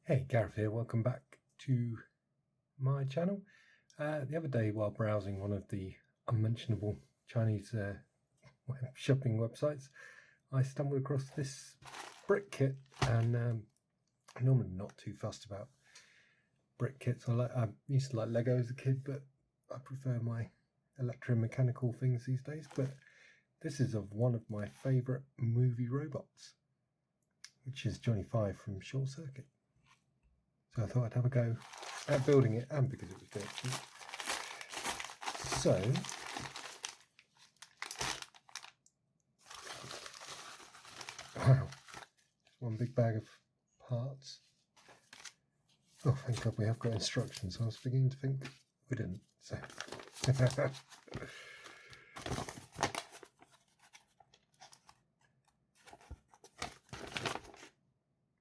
Hey, Gareth here. Welcome back to my channel. The other day, while browsing one of the unmentionable Chinese shopping websites, I stumbled across this brick kit, and I'm normally not too fussed about brick kits. I used to like Lego as a kid, but I prefer my electromechanical things these days. But this is of one of my favourite movie robots, which is Johnny Five from Short Circuit. So I thought I'd have a go at building it, and because it was dirt cheap. So wow, just one big bag of parts. Oh, thank God we have got instructions. I was beginning to think we didn't. So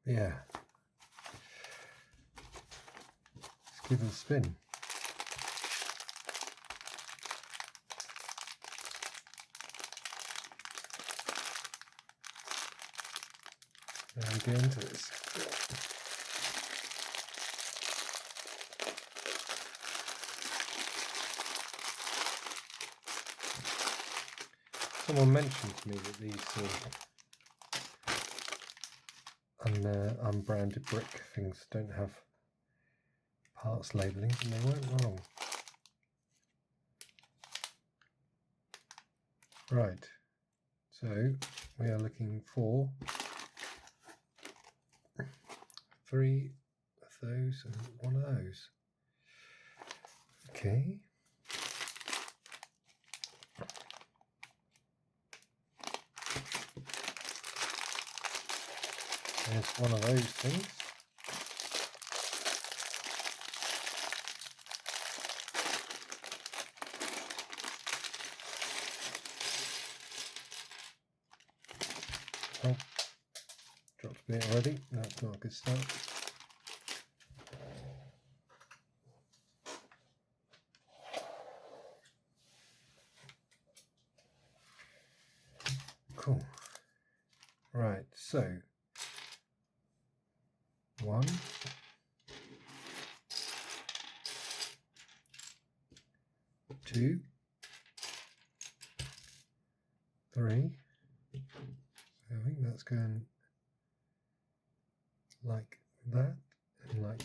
yeah. Give it a spin. And we get into this. Someone mentioned to me that these unbranded brick things don't have parts labelling, and they weren't wrong. Right, so we are looking for 3 of those and 1 of those. Okay. There's 1 of those things. Oh, dropped a bit already. That's not a good start. Cool. Right, so 1, 2, 3. So I think that's going like that, and like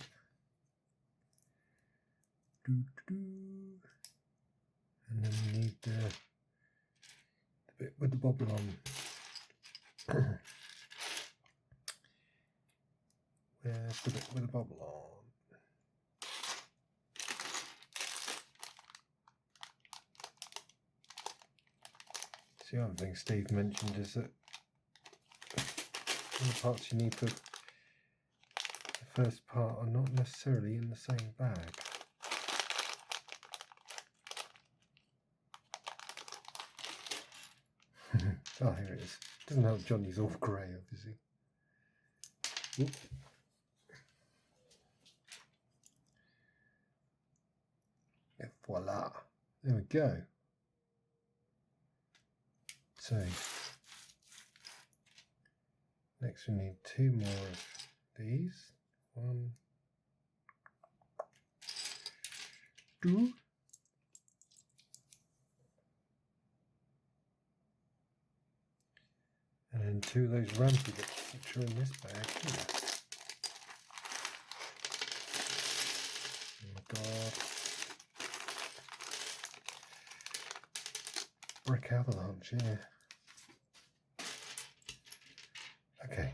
and then we need the bit with the bobble on. Where's the bit with the bobble on? See, one thing Steve mentioned is that the parts you need for the first part are not necessarily in the same bag. Oh, here it is. Doesn't help Johnny's all grey, obviously. Oop. And voila. There we go. So next we need 2 more of these. 1, 2. And then 2 of those rampy bits which are in this bag here. Oh my God. Brick avalanche, yeah. Okay.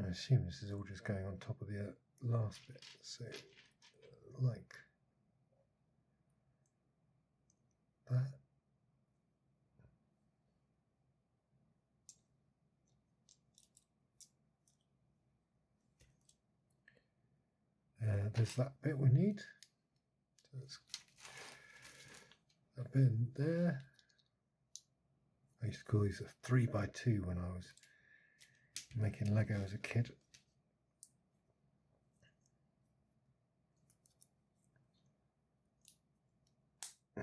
I assume this is all just going on top of the last bit, so like that. There's that bit we need. So that's a bit in there. I used to call these a 3x2 when I was making Lego as a kid.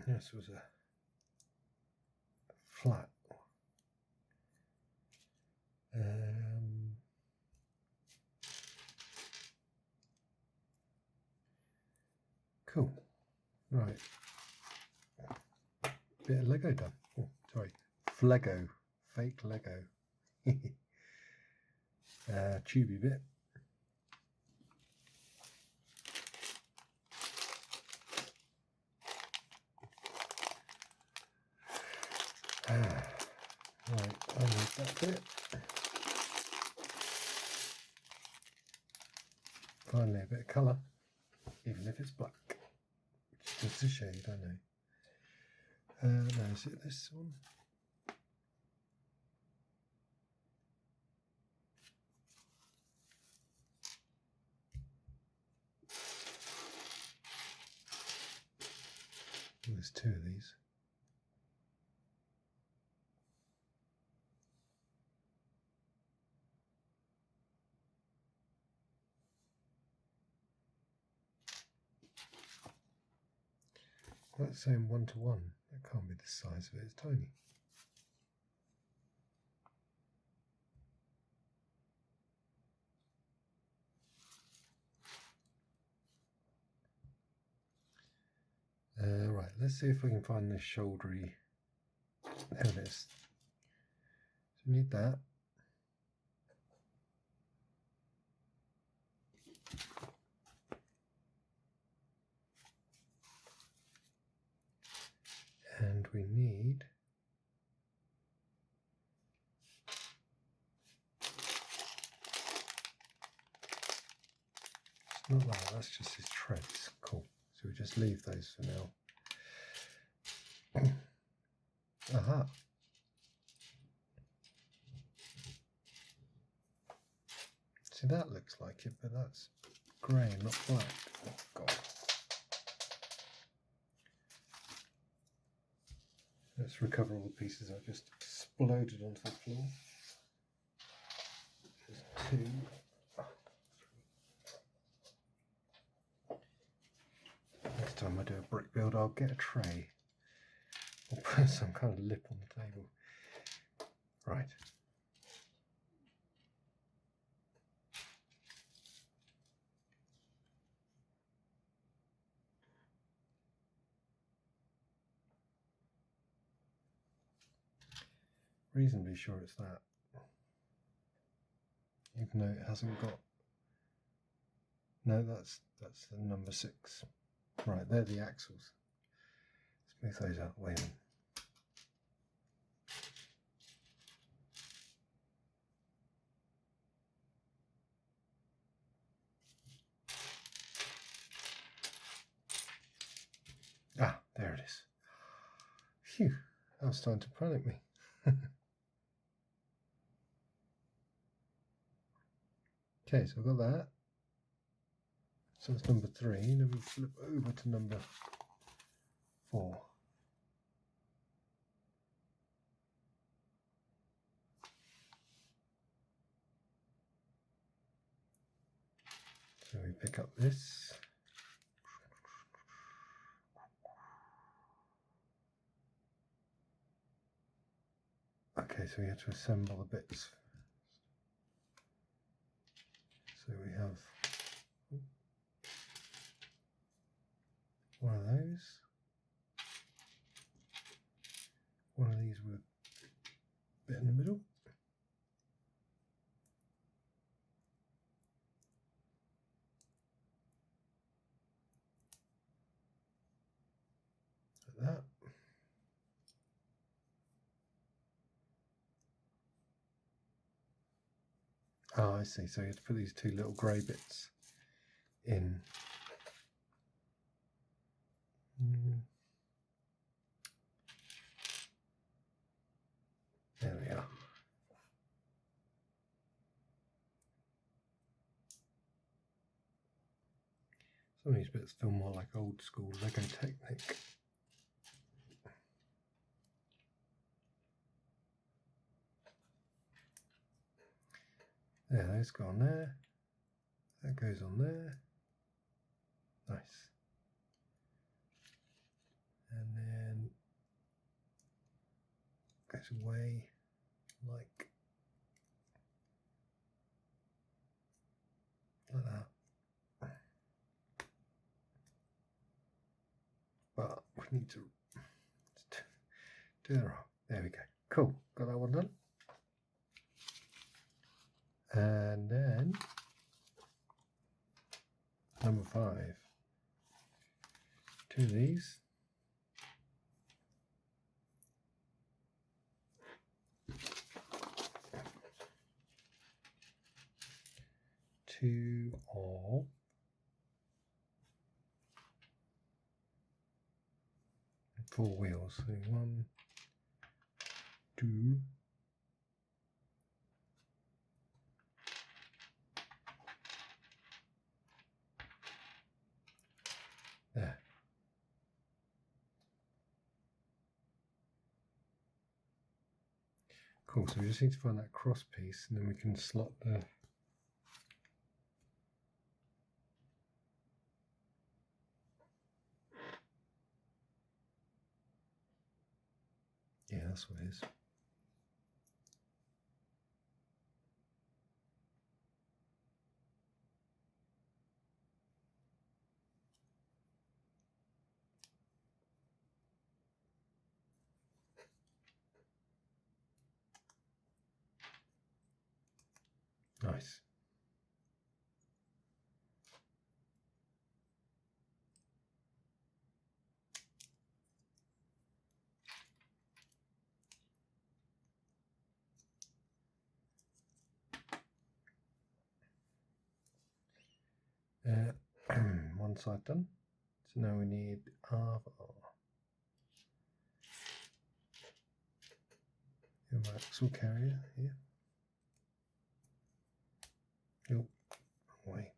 This was a flat. Cool. Right. Bit of Lego done. Oh, sorry. Flego. Fake Lego. Tubey bit. Right, I need that bit. Finally a bit of colour, even if it's black. Which is just a shade, I know. No, is it this one? There's two of these. That's saying 1 to 1. That can't be the size of it. It's tiny. Right, let's see if we can find this shouldery. There it is. So we need that. And we need it's not that, that's just his treads. Cool. So we just leave those for now. Aha. See, that looks like it, but that's grey and not black. Oh god. Let's recover all the pieces I just exploded onto the floor. There's two. Next time I do a brick build, I'll get a tray. Or put some kind of lip on the table. Right. Reasonably sure it's that. Even though it hasn't got... No, that's the number 6. Right, they're the axles. Let's move those out of the way then. Ah, there it is. Phew, that was starting to panic me. Okay, so I've got that. So that's number 3. Then we flip over to number 4. So we pick up this. Okay, so we have to assemble the bits. So we have one of those, one of these with a bit in the middle, like that. Oh, I see. So you have to put these two little grey bits in. There we are. Some of these bits feel more like old school Lego technique. There, those go on there. That goes on there. Nice. And then goes away like that. need to do the wrong. There we go. Cool. Got that one done. And then number 5. 2 of these. Two of four wheels. So 1, 2, there. Cool, so we just need to find that cross piece and then we can slot the yeah, that's what it is. Nice. One side done. So now we need our axle carrier here. Oh, wrong way.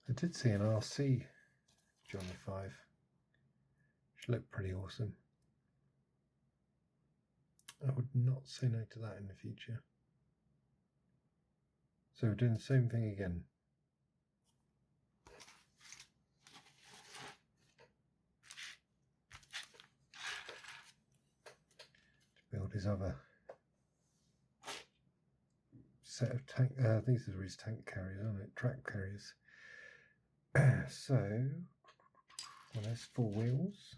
I did see an RC Johnny 5, which looked pretty awesome. I would not say no to that in the future. So we're doing the same thing again. To build his other set of tank, these are his tank carriers, aren't it? Track carriers. So, well, there's 4 wheels.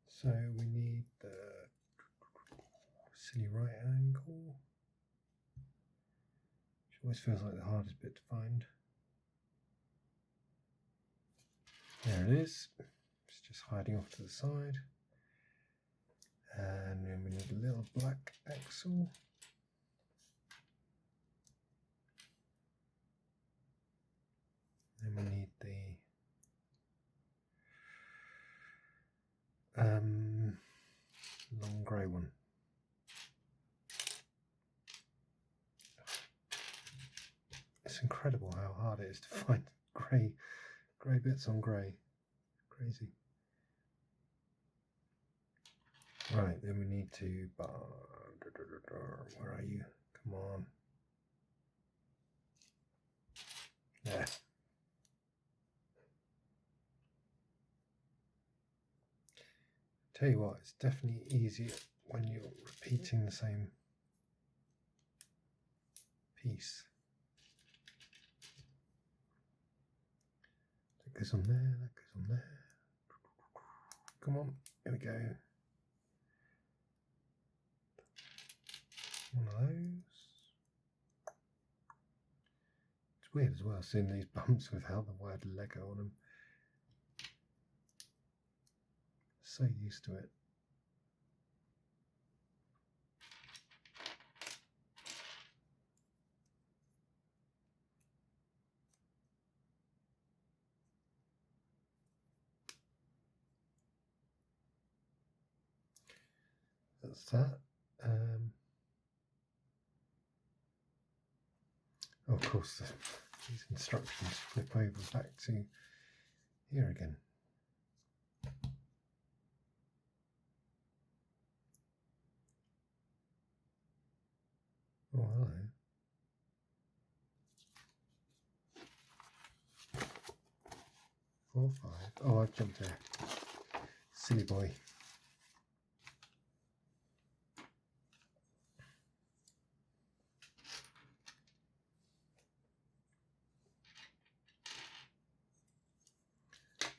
So we need the silly right angle, which always feels like the hardest bit to find. There it is. It's just hiding off to the side. And then we need a little black axle. Then we need the long grey one. It's incredible how hard it is to find grey bits on grey. Crazy. Right, then we need to where are you? Come on. There. Tell you what, it's definitely easier when you're repeating the same piece. That goes on there, that goes on there. Come on, here we go. One of those. It's weird as well seeing these bumps without the word Lego on them. So used to it. That's that. Of course, these instructions flip over back to here again. 4, 5. Oh, I've jumped there. Silly boy.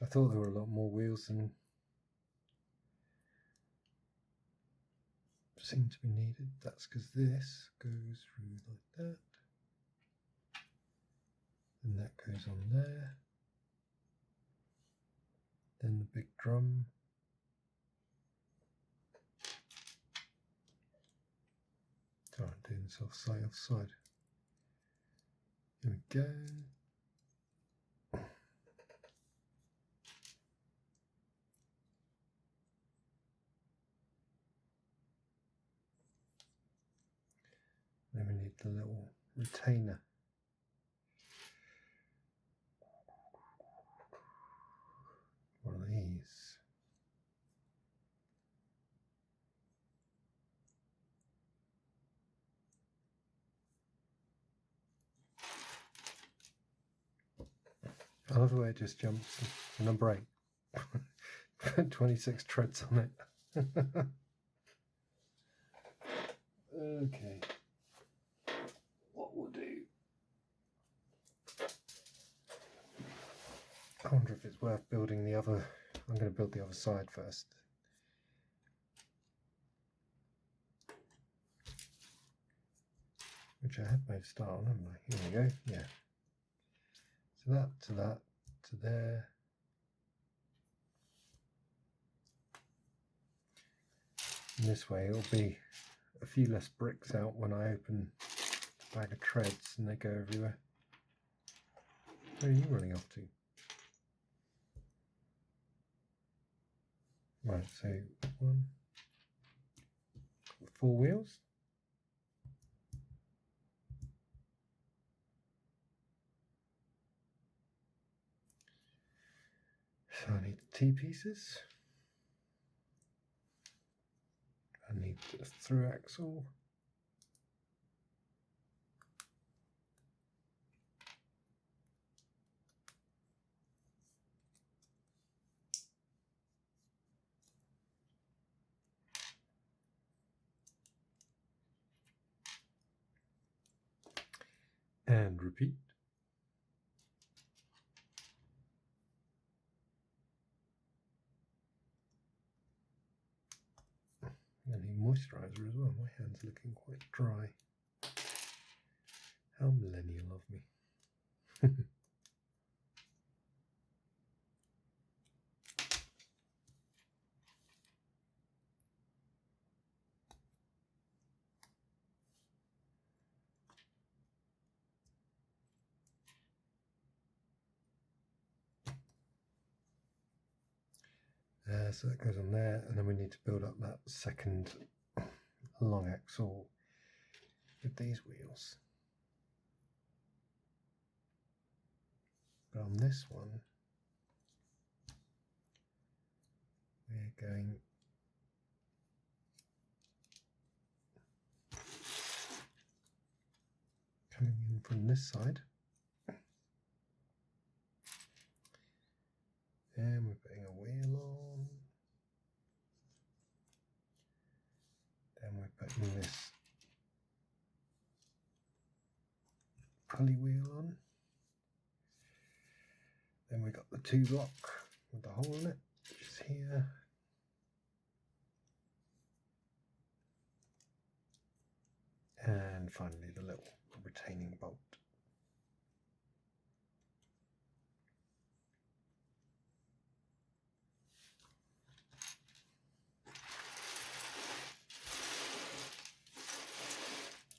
I thought there were a lot more wheels than seem to be needed. That's because this goes through like that. And that goes on there. Then the big drum. So I'm doing this off side. There we go. Then we need the little retainer. One of these. I love the way it just jumps. Number 8. 26 treads on it. Okay. What we'll do. I wonder if it's worth building the other. I'm going to build the other side first. Which I have made a start on, haven't I? Here we go. Yeah. So that to that to there. And this way it'll be a few less bricks out when I open the bag of treads and they go everywhere. Where are you running off to? Right, so 4 wheels. So I need the T-pieces. I need the through axle. And repeat. I need moisturiser as well. My hands are looking quite dry. How millennial of me. So that goes on there, and then we need to build up that second long axle with these wheels. But on this one, we're going coming in from this side, and we're putting a wheel on. Then we're putting this pulley wheel on. Then we got the 2 block with the hole in it, which is here. And finally the little retaining bolt.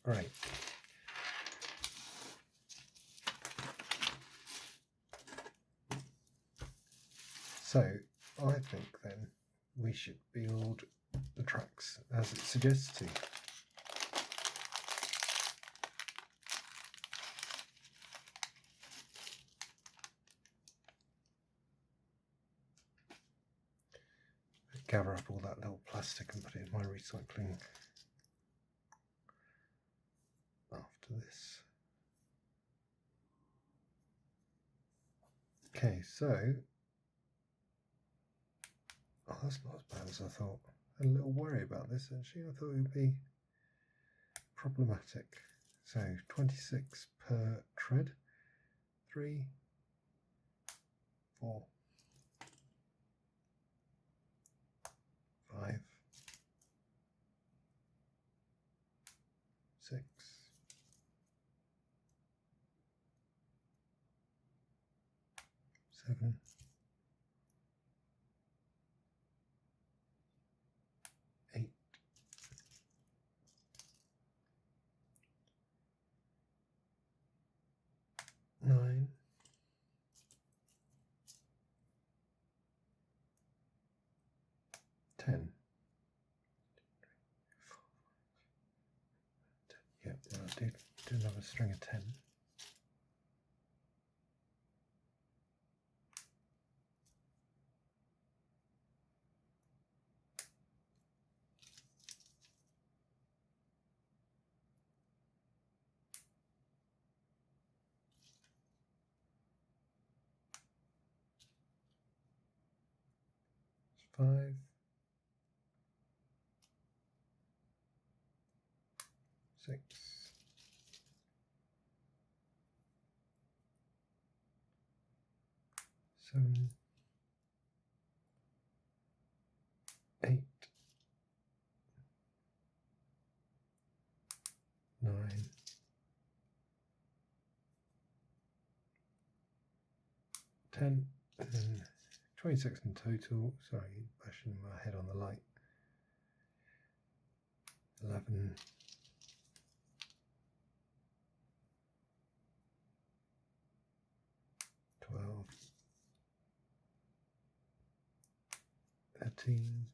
Great. So I think then we should build the tracks as it suggests to. Gather up all that little plastic and put it in my recycling after this. Okay, so Oh, that's not as bad as I thought. I had a little worry about this actually. I thought it would be problematic. So 26 per tread. 3, 4, 5, 6, 7, 8, 9, 10. Yep, I do another string of 10. It's 5, 6, 7, 8, 9, 10, and then 26 in total. Sorry, bashing my head on the light. 11, 12, 13,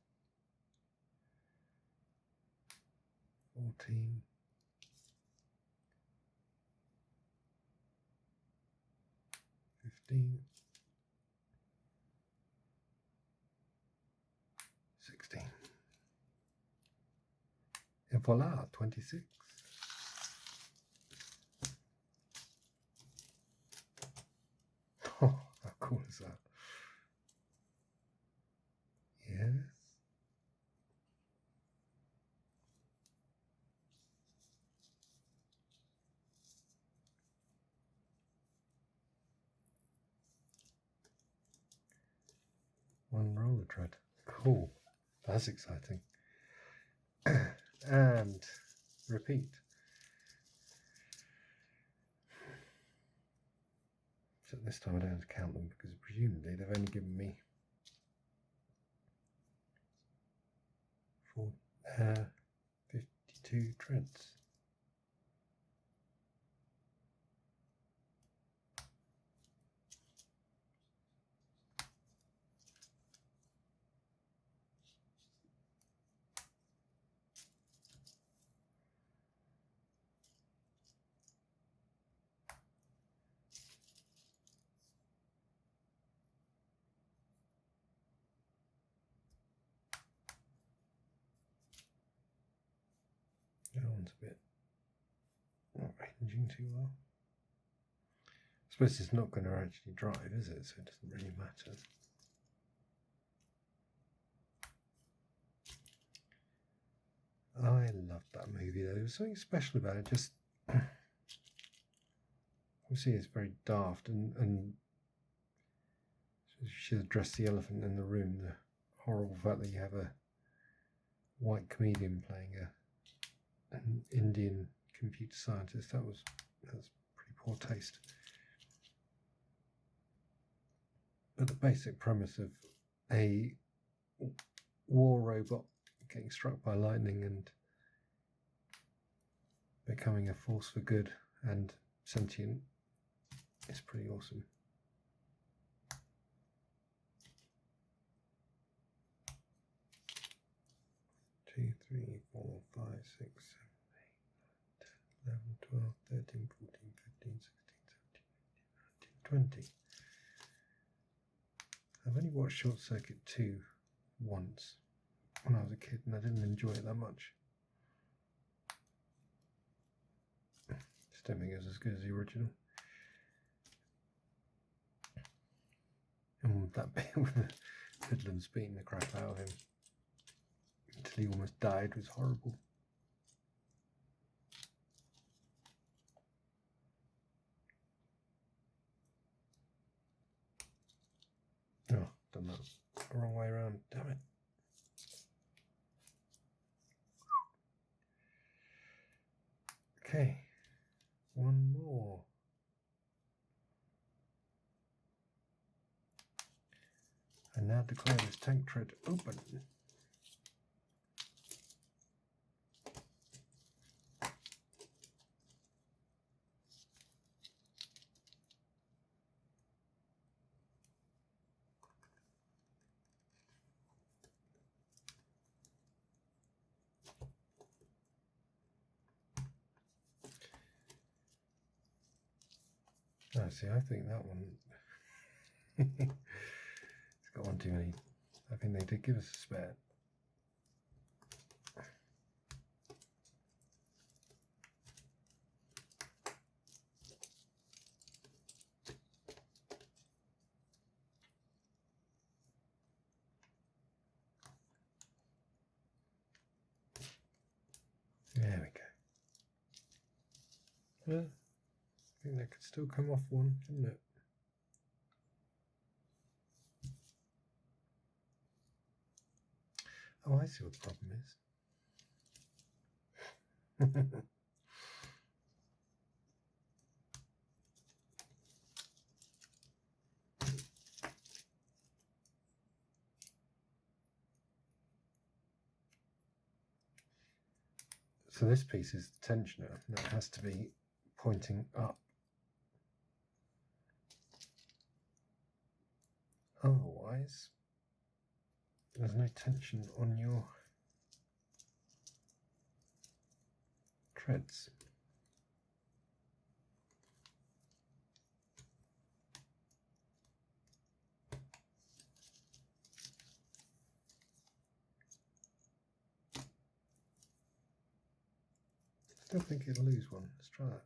14, 15, 16. And voila, 26. Oh, how cool is that? Yes. One roller tread. Cool. That's exciting. And repeat. So this time I don't have to count them because presumably they've only given me 52 treads. That one's a bit not ranging too well. I suppose it's not going to actually drive, is it? So it doesn't really matter. I loved that movie though. There was something special about it. Just obviously it's very daft and she addressed the elephant in the room. The horrible fact that you have a white comedian playing an Indian computer scientist. That's pretty poor taste. But the basic premise of a war robot getting struck by lightning and becoming a force for good and sentient is pretty awesome. Two, 3, 4, 5, 6, 7, 8, 9, 10, 11, 12, 13, 14, 15, 16, 17, 18, 19, 20. I've only watched Short Circuit 2 once when I was a kid and I didn't enjoy it that much. Just don't think it was as good as the original. And that bit with Hoodlums beating the crap out of him until he almost died. It was horrible. Oh, done that the wrong way around, damn it. Okay, one more. And now declare this tank tread open. Oh, see, I think that one it's got one too many. I think they did give us a spare. There we go. Well, I think that could still come off one, shouldn't it? Oh, I see what the problem is. So this piece is the tensioner, and that has to be pointing up. Otherwise, there's no tension on your treads. Still think it'll lose one. Let's try that.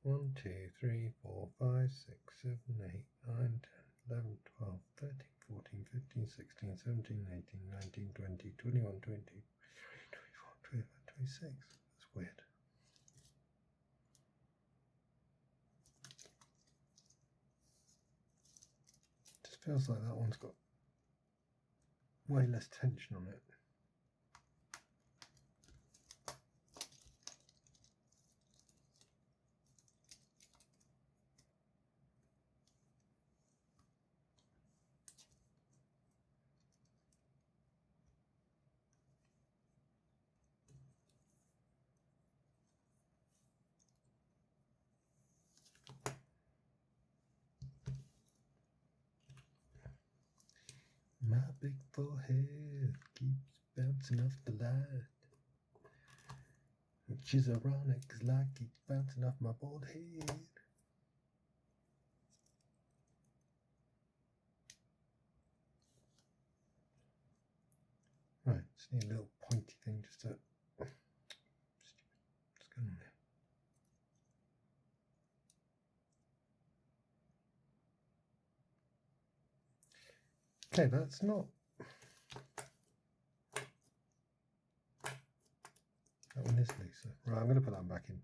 One, 2, 3, 4, 5, 6, 7, 8, 9, 10, 11, 12, 13, 14, 15, 16, 17, 18, 19, 20, 21, 20, 24, 25, 26. That's weird. Just feels like that one's got way less tension on it. My big forehead keeps bouncing off the light, which is ironic because light keeps bouncing off my bald head. Right, just need a little pointy thing just to... Stupid. What's going on there? Okay, that's not... That one is looser. Right, I'm going to put that one back in.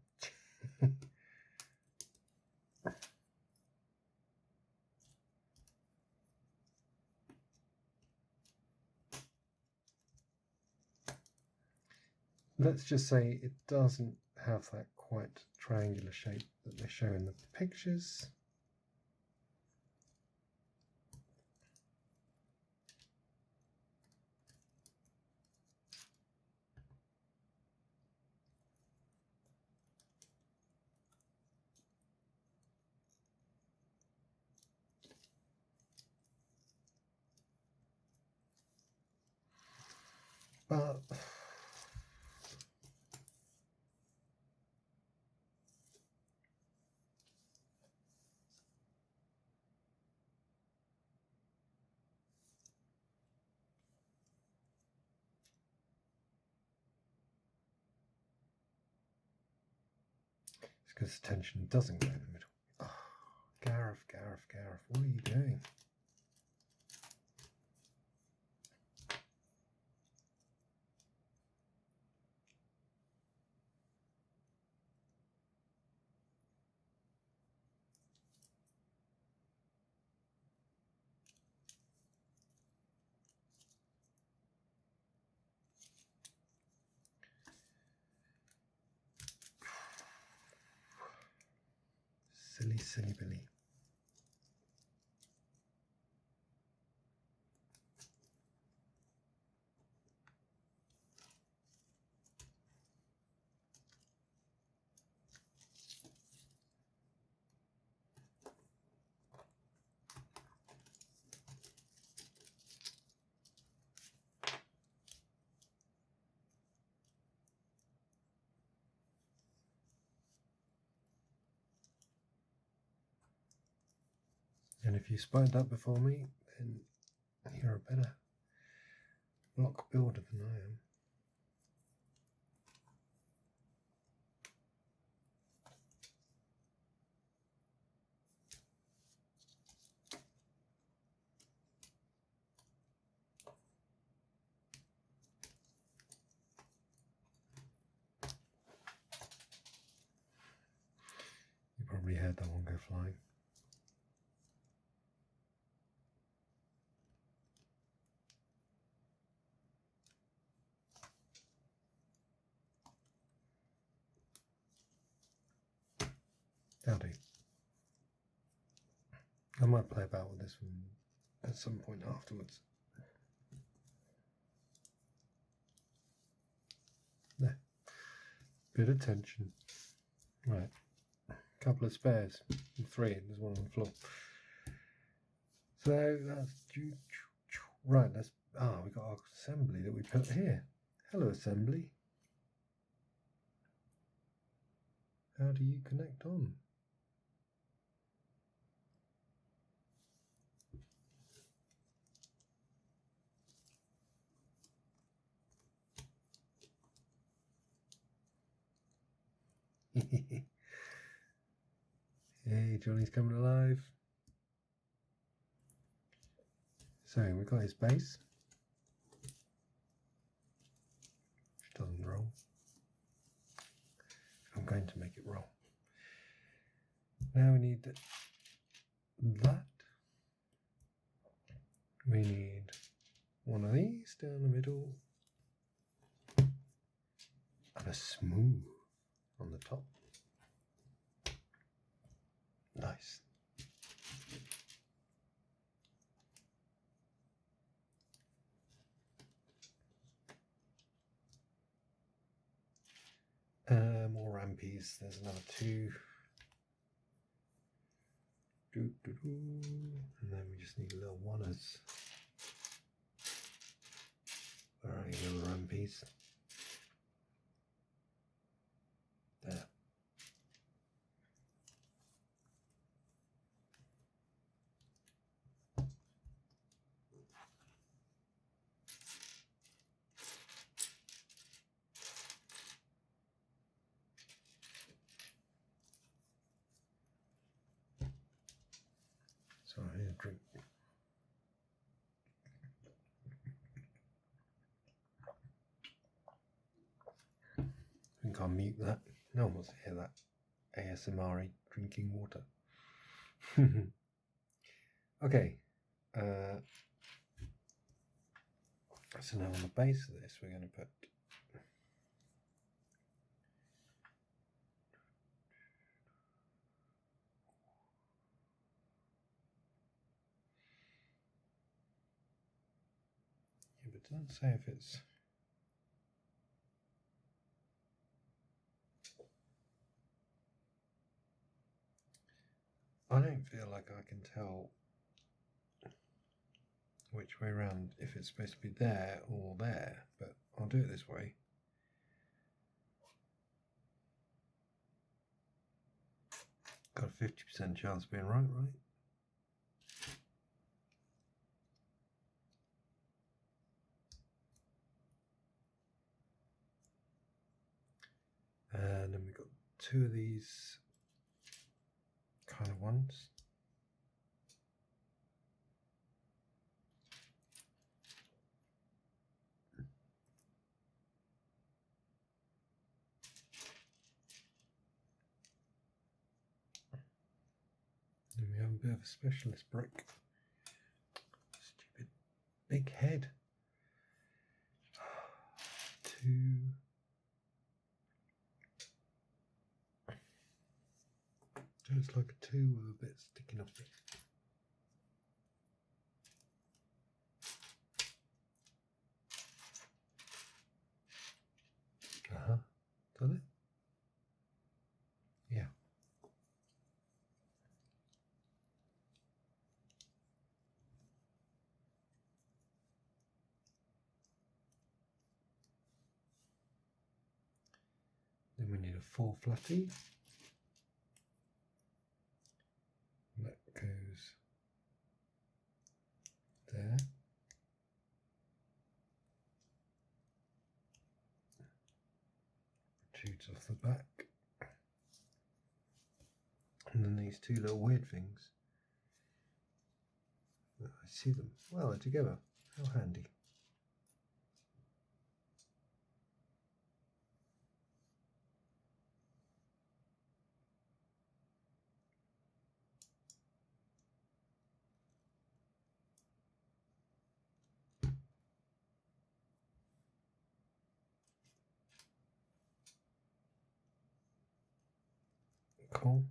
Let's just say it doesn't have that quite triangular shape that they show in the pictures. But it's because tension doesn't go in the middle. Oh, Gareth, what are you doing? Silly Billy. And if you spotted that before me, then you're a better block builder than I am. You probably heard that one go flying. Howdy. I might play about with this one at some point afterwards. There. Bit of tension. Right. Couple of spares. 3. There's one on the floor. So that's right. That's we got our assembly that we put here. Hello, assembly. How do you connect on? Hey, Johnny's coming alive. So we've got his base, which doesn't roll. I'm going to make it roll. Now we need that. We need one of these down the middle and a smooth on the top. Nice. More rampies. There's another 2. And then we just need little oneers. Where are you, little rampies? There. Sorry, I need a drink. I think I'll mute that. No one wants to hear that ASMR drinking water. Okay. So now on the base of this, we're going to put but it doesn't say if it's I don't feel like I can tell which way around, if it's supposed to be there or there, but I'll do it this way. Got a 50% chance of being right? And then we've got 2 of these kind of ones. And we have a bit of a specialist brick. Stupid big head. 2. So it's like a 2 with a bit sticking off it. Is that it? Yeah. Then we need a 4 flatty. That goes there. Shoots off the back. And then these 2 little weird things. I see them. Well, they're together. How handy. Cool.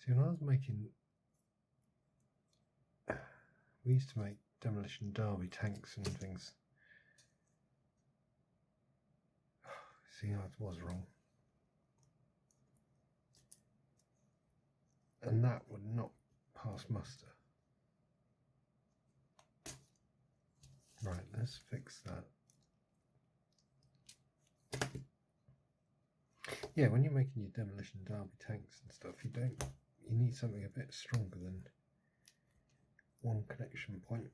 See, when I was making, we used to make demolition derby tanks and things. See, I was wrong. And that would not pass muster. Right, let's fix that. Yeah, when you're making your demolition derby tanks and stuff, you need something a bit stronger than one connection point.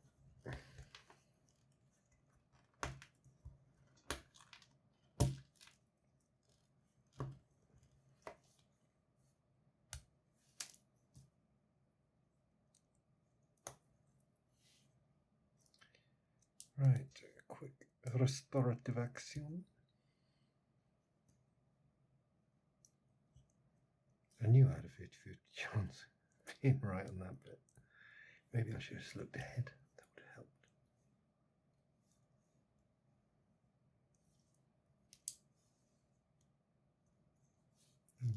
Right, a quick restorative action. I knew I had a 50-50 chance of being right on that bit. Maybe I should have just looked ahead. That would have helped.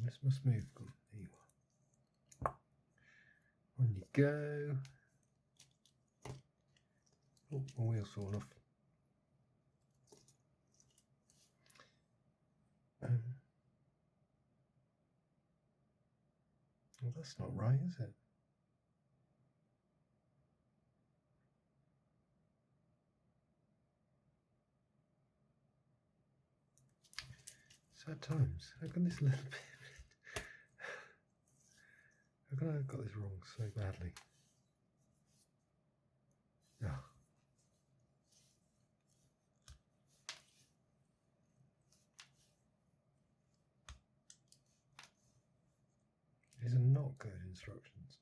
This must move. There you are. On you go. Oh, my wheel's fallen off. Well, that's not right, is it? Sad times. How can this little bit? How can I have got this wrong so badly? Oh. These are not good instructions.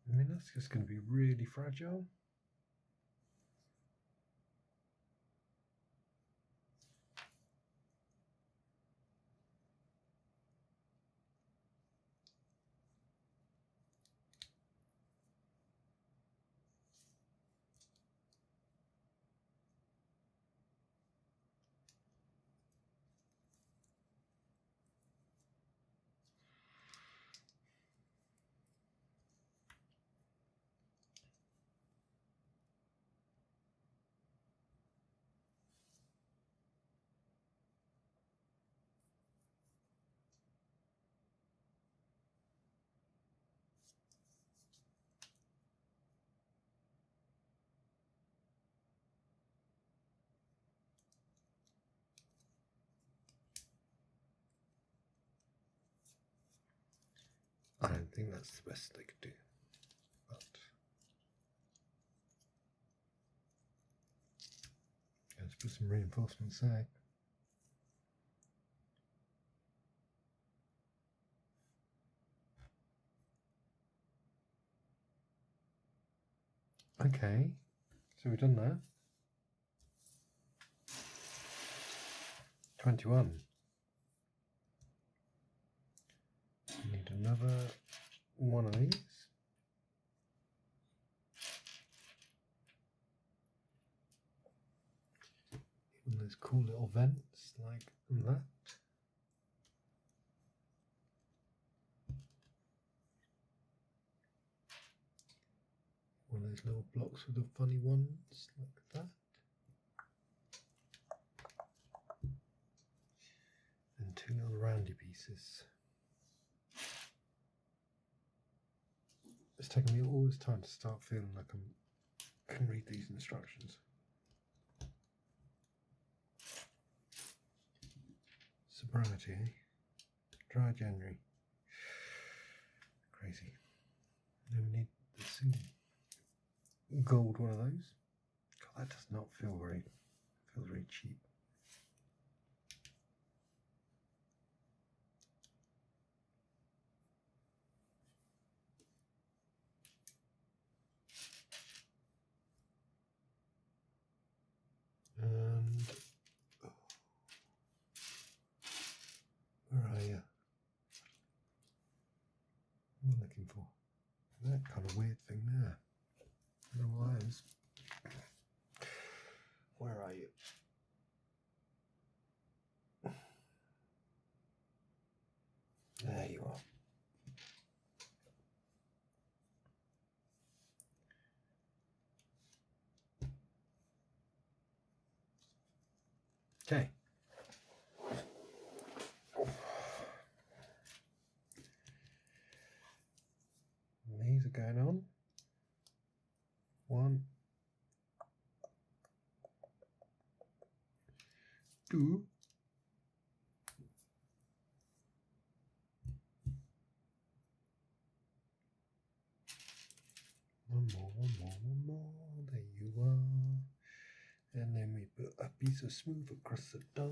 I mean, that's just going to be really fragile. I don't think that's the best they could do. But let's put some reinforcements there. Okay, so we've done that. 21. Need another one of these. Even those cool little vents like that. One of those little blocks with the funny ones like that. And two little roundy pieces. It's taken me all this time to start feeling like I can read these instructions. Sobriety, eh? Dry January. Crazy. Then we need the single gold one of those. God, that does not feel very, feels very cheap. And where are you? What am I looking for? That kind of weird thing there. I don't know what that is. Where are you? There you are. Okay. These are going on. 1, 2. One more. There you are. And then we put a piece of smooth across the top.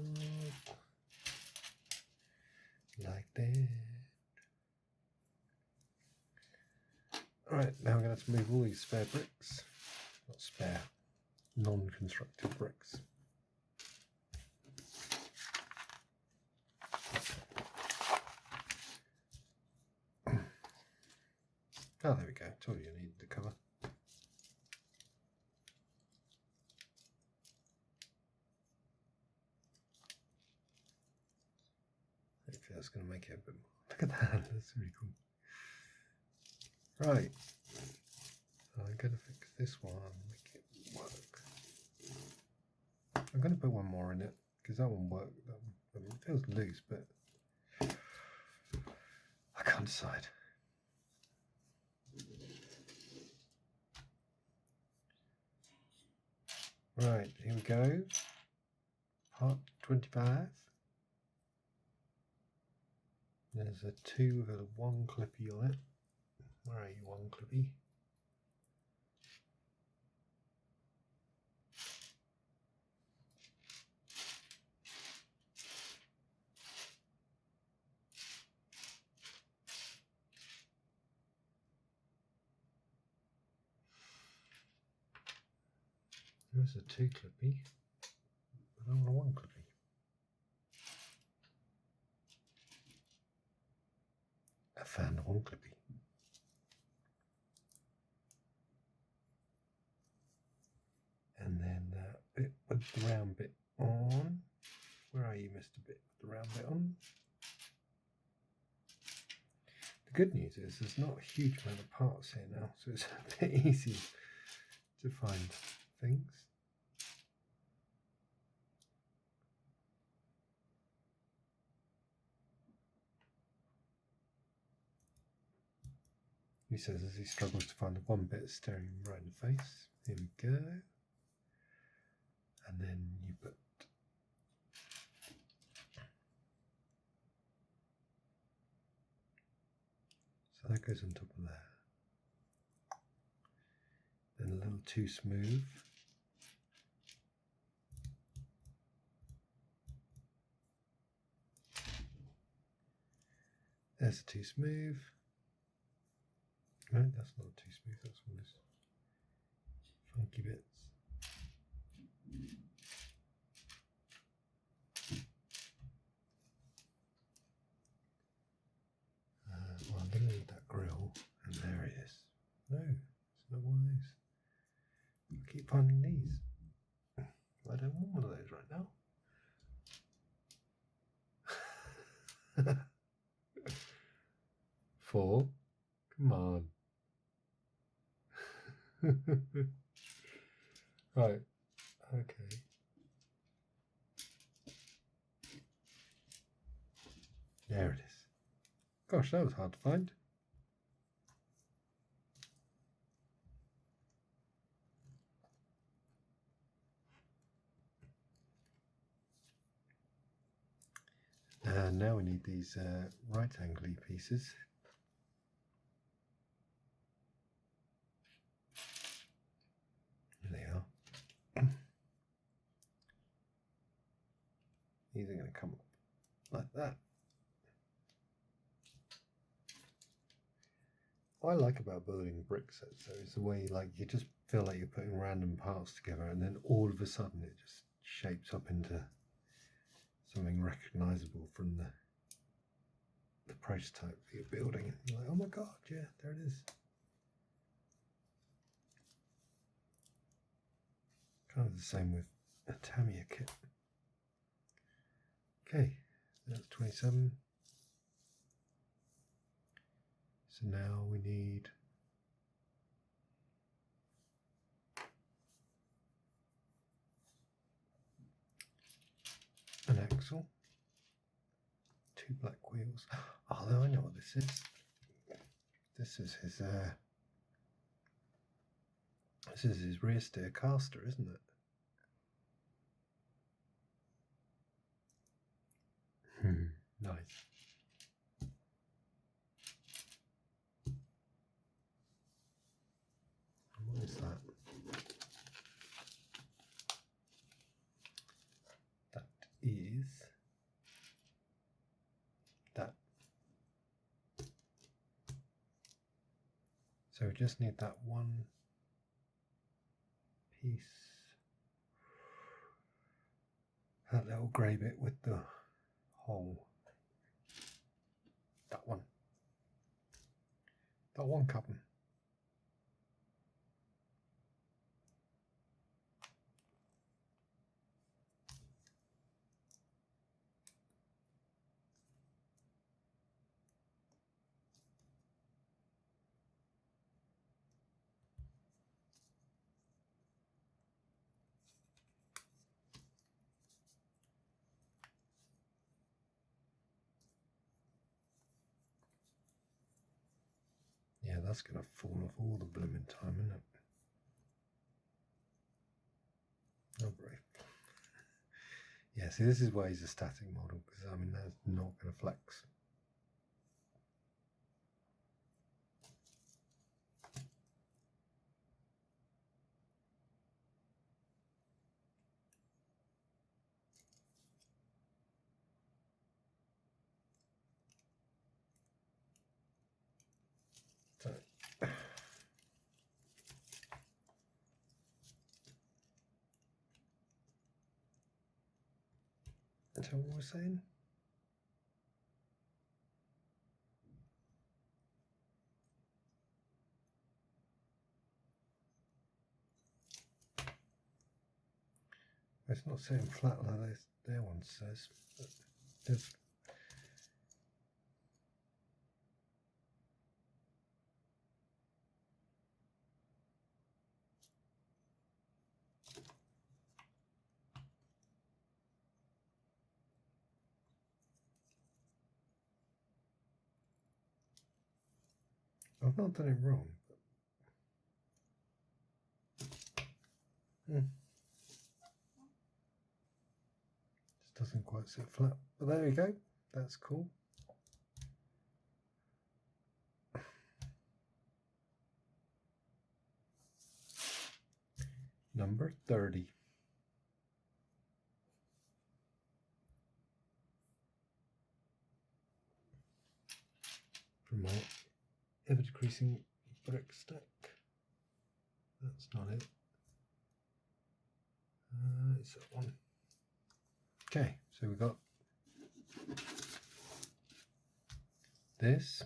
Like that. Alright, now I'm going to have to move all these spare bricks. Not spare, non-constructed bricks. Oh, there we go. Told you I needed the cover. Hopefully that's going to make it a bit more. Look at that. That's really cool. Right. I'm going to fix this one, make it work. I'm going to put one more in it because that one worked. I mean, it feels loose, but I can't decide. Right, here we go. Part 25. There's a 2 with a 1 clippy on it. Where are you, 1 clippy? There's a 2 clippy, but I want a 1 clippy. I found a 1 clippy. And then that bit with the round bit on. Where are you, Mr. Bit with the round bit on? The good news is there's not a huge amount of parts here now, so it's a bit easy to find things. He says as he struggles to find the one bit staring him right in the face. Here we go. And then you put that goes on top of there. Then a little too smooth. There's too smooth. No, that's not too smooth, that's one of those funky bits. Well, I'm going to need that grill, and there it is. No, it's not one of those. I keep finding these. I don't want one of those right now. 4. Come on. Right. Okay. There it is. Gosh, that was hard to find. And now we need these right angle pieces. There they are. These are going to come up like that. What I like about building brick sets though is the way you just feel like you're putting random parts together, and then all of a sudden it just shapes up into something recognizable from the prototype that you're building. And you're like, oh my god, yeah, there it is. Kind of the same with a Tamiya kit. Okay, that's 27. So now we need an axle, 2 black wheels. Oh, no, I know what this is. This is his rear steer caster, isn't it? Nice. What is that? That is that. So we just need that one piece. That little grey bit with the hole. That one. That one cotton. Yeah, that's going to fall off all the blooming time, isn't it? Oh, great. Yeah, see, this is why he's a static model, because, I mean, that's not going to flex. So, that's what we're saying. It's not sitting flat like their one says, but there's I've not done it wrong. But, just doesn't quite sit flat. But there we go. That's cool. Number 30. From my ever decreasing brick stack. That's not it. It's that one. Okay, so we've got this.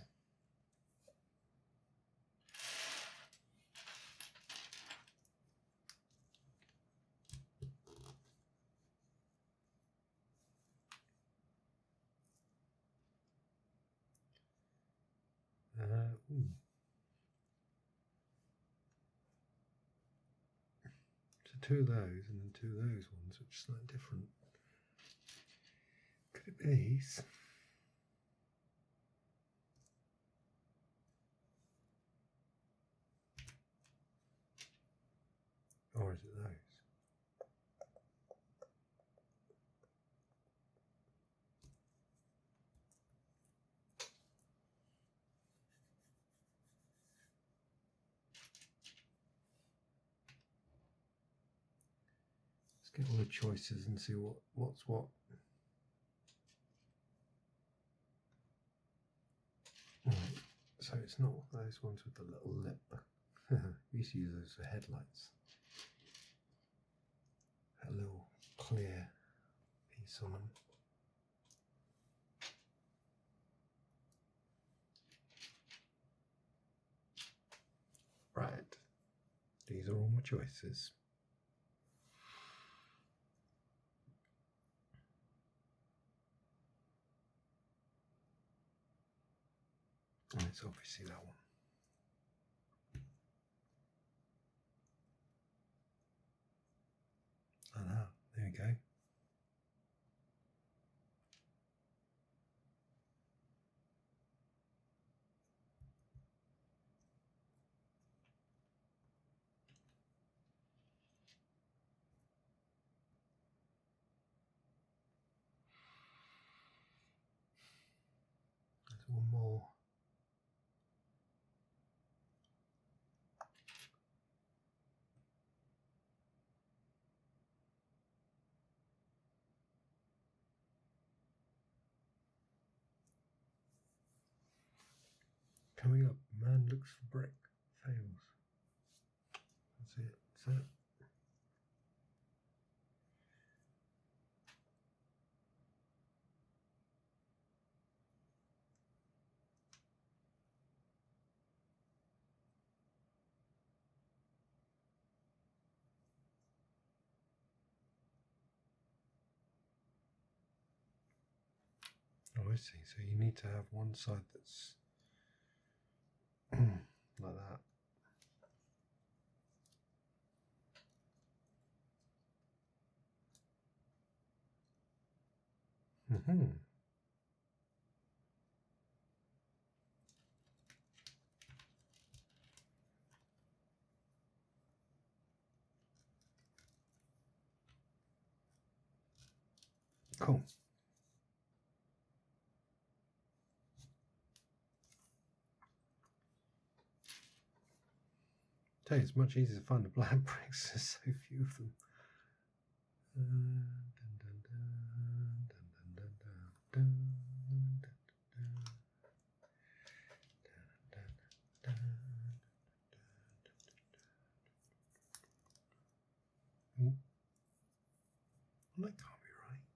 So two of those and then two of those ones, which is slightly different. Could it be these? Or is it those? Let's get all the choices and see what's what. Right. So it's not those ones with the little lip. We used to use those for headlights. A little clear piece on them. Right. These are all my choices. And it's obviously that one. Ah, there we go. There's one more. Coming up, man looks for brick, fails. That's it. That's it. Oh, I see. So you need to have one side that's like that. Cool. Tell you, it's much easier to find the black bricks. There's so few of them. Well, that can't be right.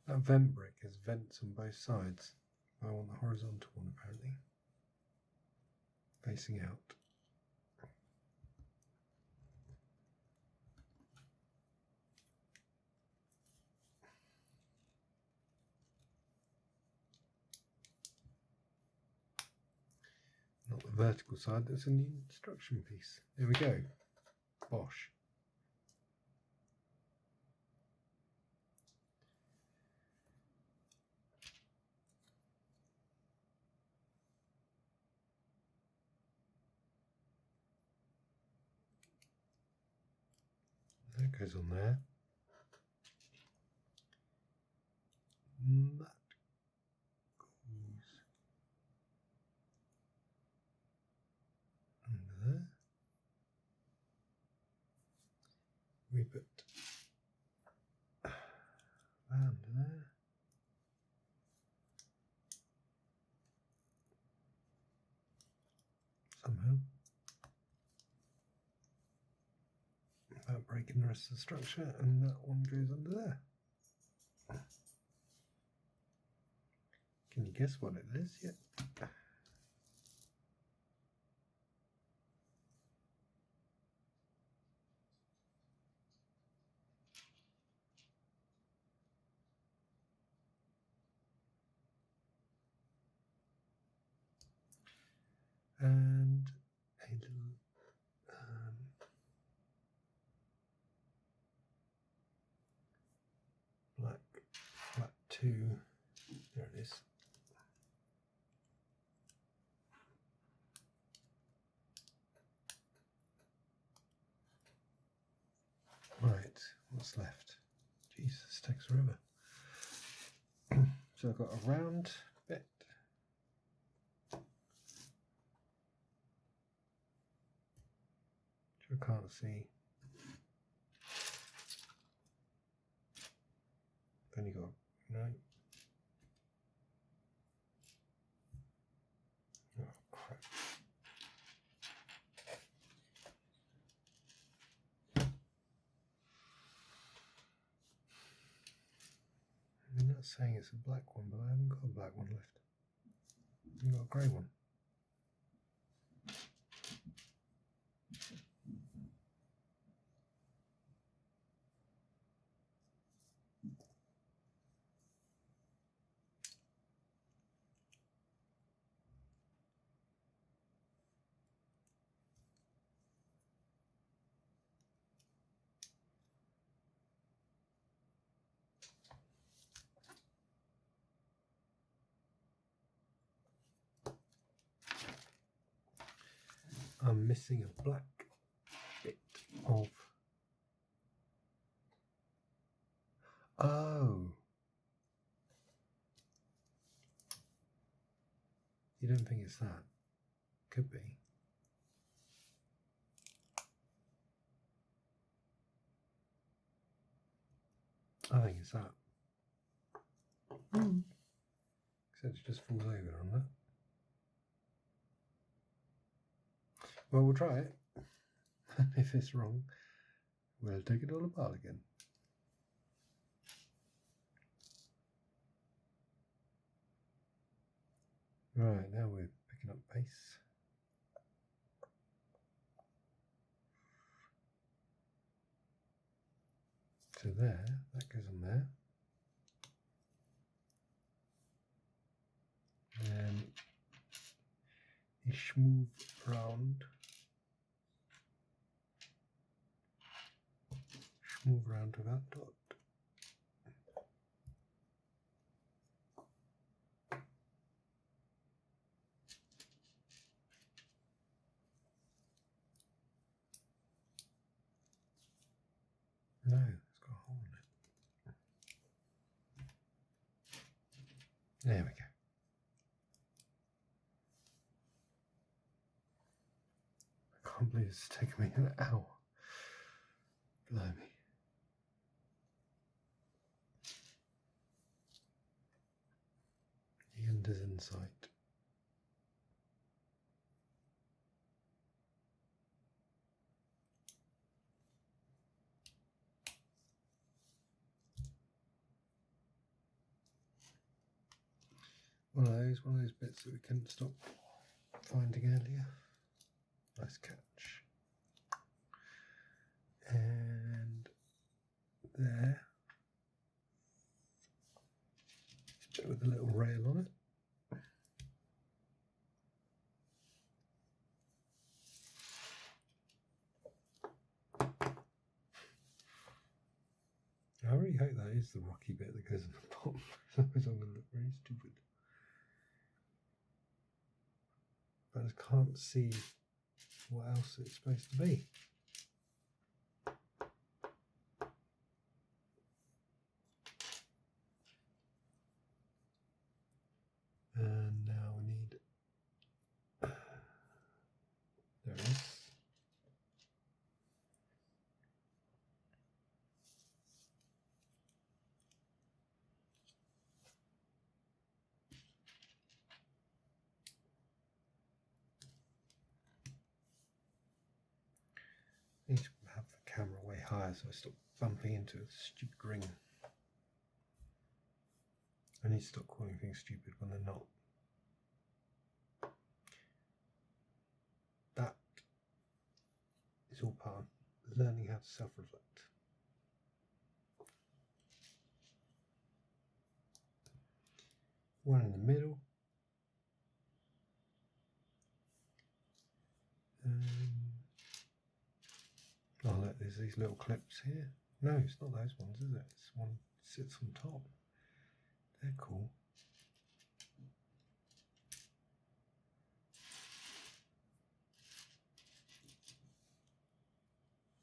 That vent brick has vents on both sides. I want the horizontal one apparently. Facing out. Not the vertical side, that's in the instruction piece. There we go. Bosh. That goes on there. that goes under there. We put that under there. Somehow. Without breaking the rest of the structure, and that one goes under there. Can you guess what it is yet? And a little black two. There it is. Right, what's left? Jesus, this takes forever. So I've got a round bit. Which I can't see. Then you got no. Oh crap. I'm not saying it's a black one, but I haven't got a black one left. You've got a grey one. I'm missing a black bit of. Oh. You don't think it's that? Could be. I think it's that. Except it just falls over on that. Well, we'll try it. And if it's wrong, we'll take it all apart again. Right, now we're picking up pace. So there, that goes on there. And ish move round. Move round to that dot. No, it's got a hole in it. There we go. I can't believe it's taken me an hour. Blimey. The end is in sight. One of those bits that we couldn't stop finding earlier. Nice catch. And there. Bit with a little rail on it. I really hope that is the rocky bit that goes on the bottom. Otherwise I'm going to look very stupid. But I just can't see what else it's supposed to be. so I stopped bumping into a stupid ring. I need to stop calling things stupid when they're not. That is all part of learning how to self-reflect. One in the middle. Oh look, there's these little clips here. No, it's not those ones, is it? It's one that sits on top. They're cool.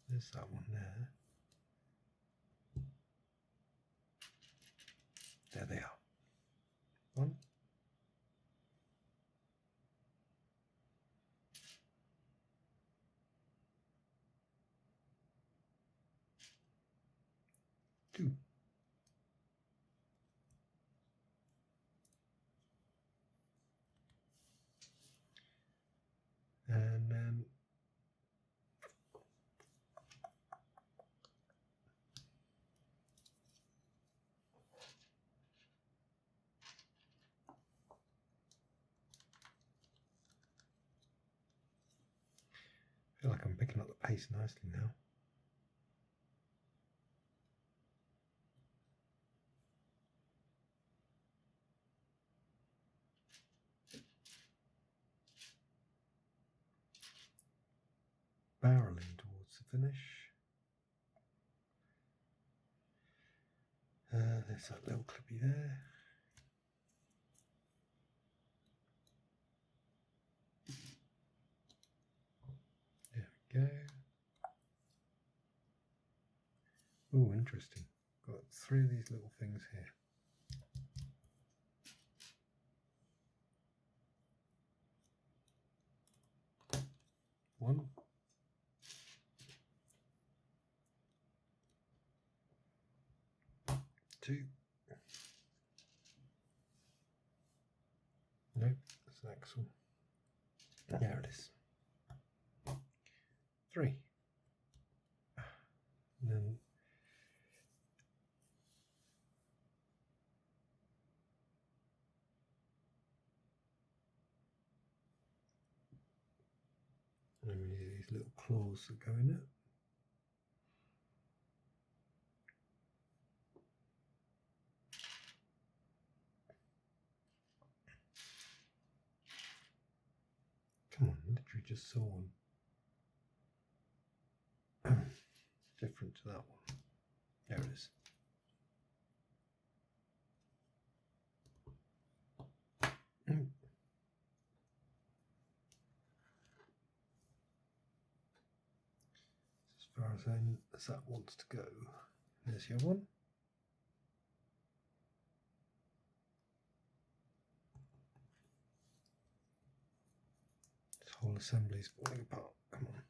There's that one there. There they are. One. Two. And then I feel like I'm picking up the pace nicely now. Barreling towards the finish. There's that little clippy there. There we go. Oh, interesting. Got 3 of these little things here. One. Two. Nope, that's an axle. There it is. 3. And then these little claws that go in it. Come on, literally just saw one. Different to that one. There it is. As far as that wants to go. There's your one. This whole assembly is falling apart. Come on.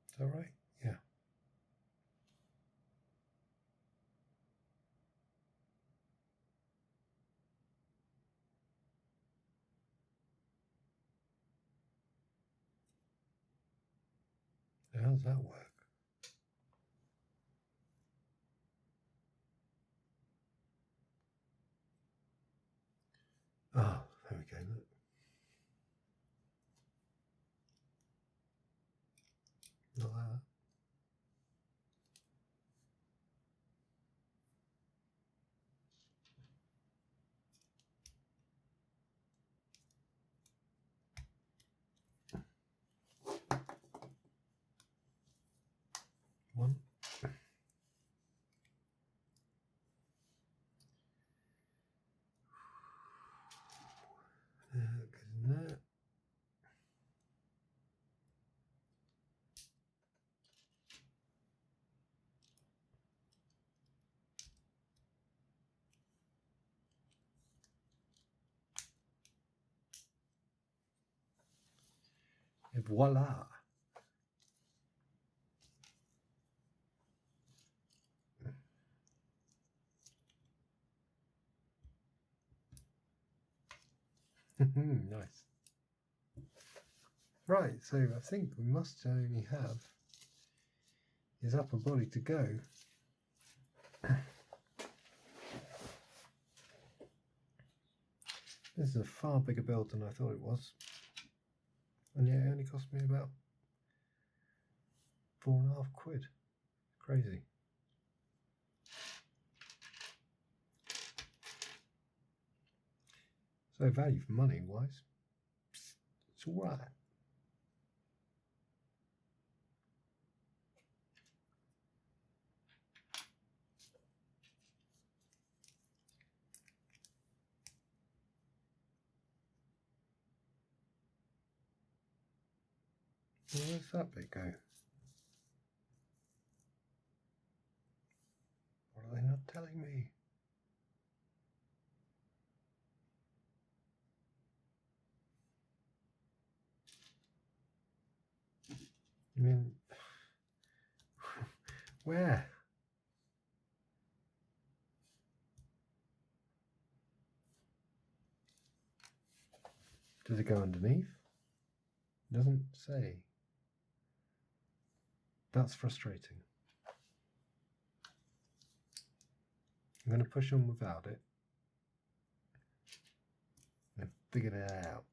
Is that right? Yeah. How does that work? Ah, there we go. Look. Not that. One. Goes in there. Et voila. Nice. Right, so I think we must only have his upper body to go. This is a far bigger build than I thought it was. And yeah, it only cost me about £4.50. Crazy. So value for money wise, it's alright. Where's that bit go? What are they not telling me? I mean, where? Does it go underneath? It doesn't say. That's frustrating. I'm going to push on without it and figure it out.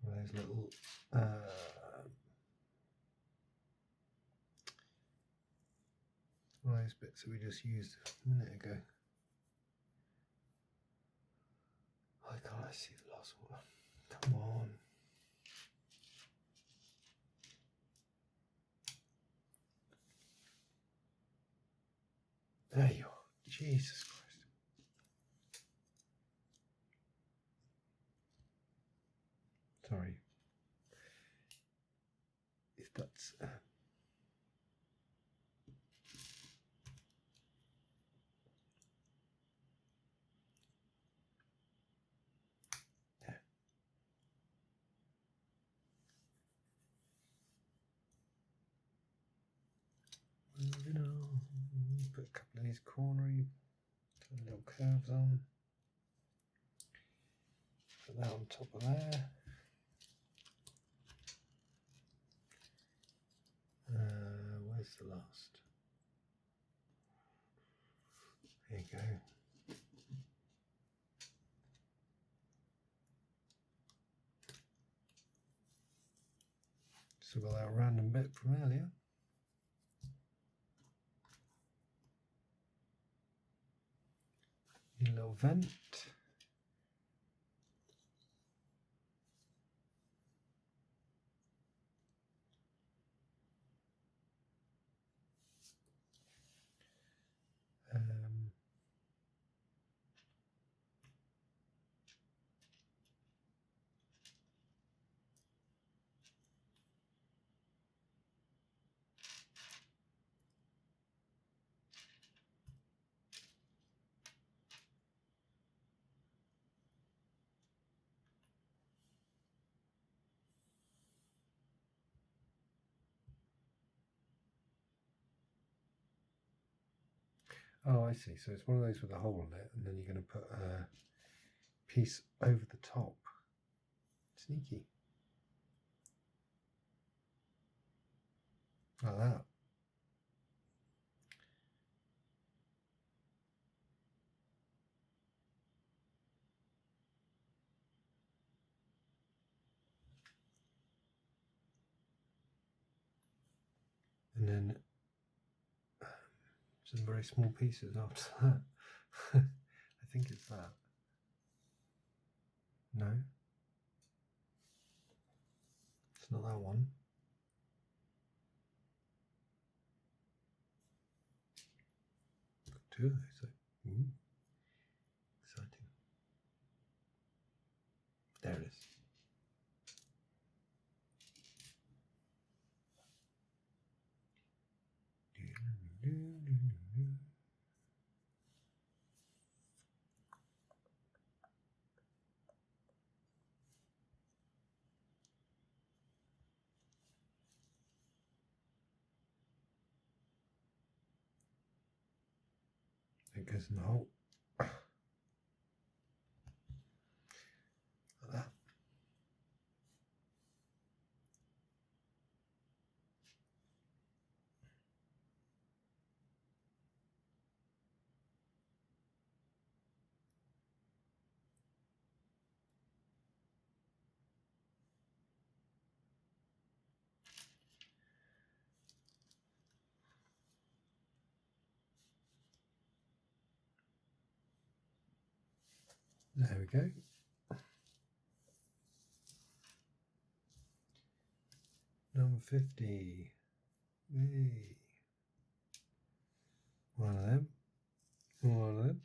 Those little those bits that we just used a minute ago. Why can't I see the last one? Come on. There you are. Jesus Christ. Sorry. If that's... Moving on. Put a couple of these cornery little curves on. Put that on top of there. Where's the last? There you go. Still got that random bit from earlier. A little vent. Oh, I see. So it's one of those with a hole in it, and then you're going to put a piece over the top. Sneaky. Like that. And then some very small pieces after that. I think it's that. No. It's not that one. Got two of those. Ooh. Exciting. There it is. it goes in the hole. Like that. There we go. Number 50. Yay. One of them. One of them.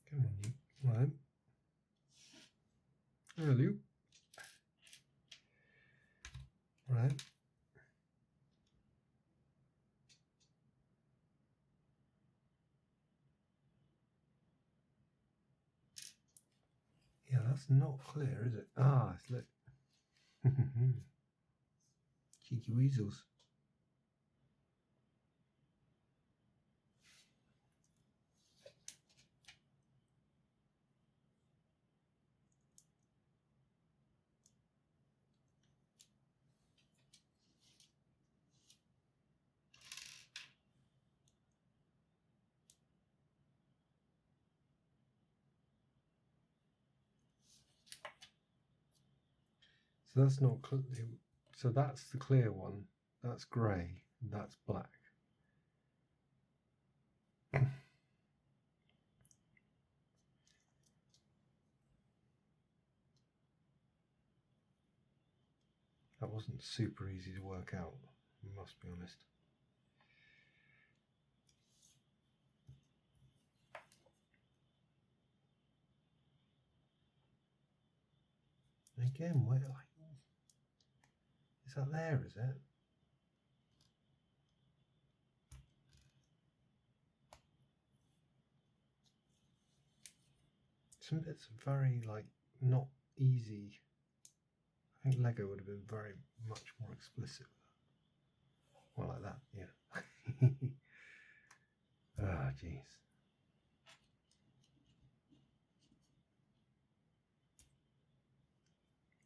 Come on, you. One of them. Hello. One of them. Yeah, that's not clear, is it? Ah, it's look. Cheeky weasels. So that's not clear. So that's the clear one. That's grey. That's black. That wasn't super easy to work out, I must be honest. Again, where, like, is that there, is it? Some bits are very, like, not easy. I think Lego would have been very much more explicit. Well, like that, yeah. Ah, jeez.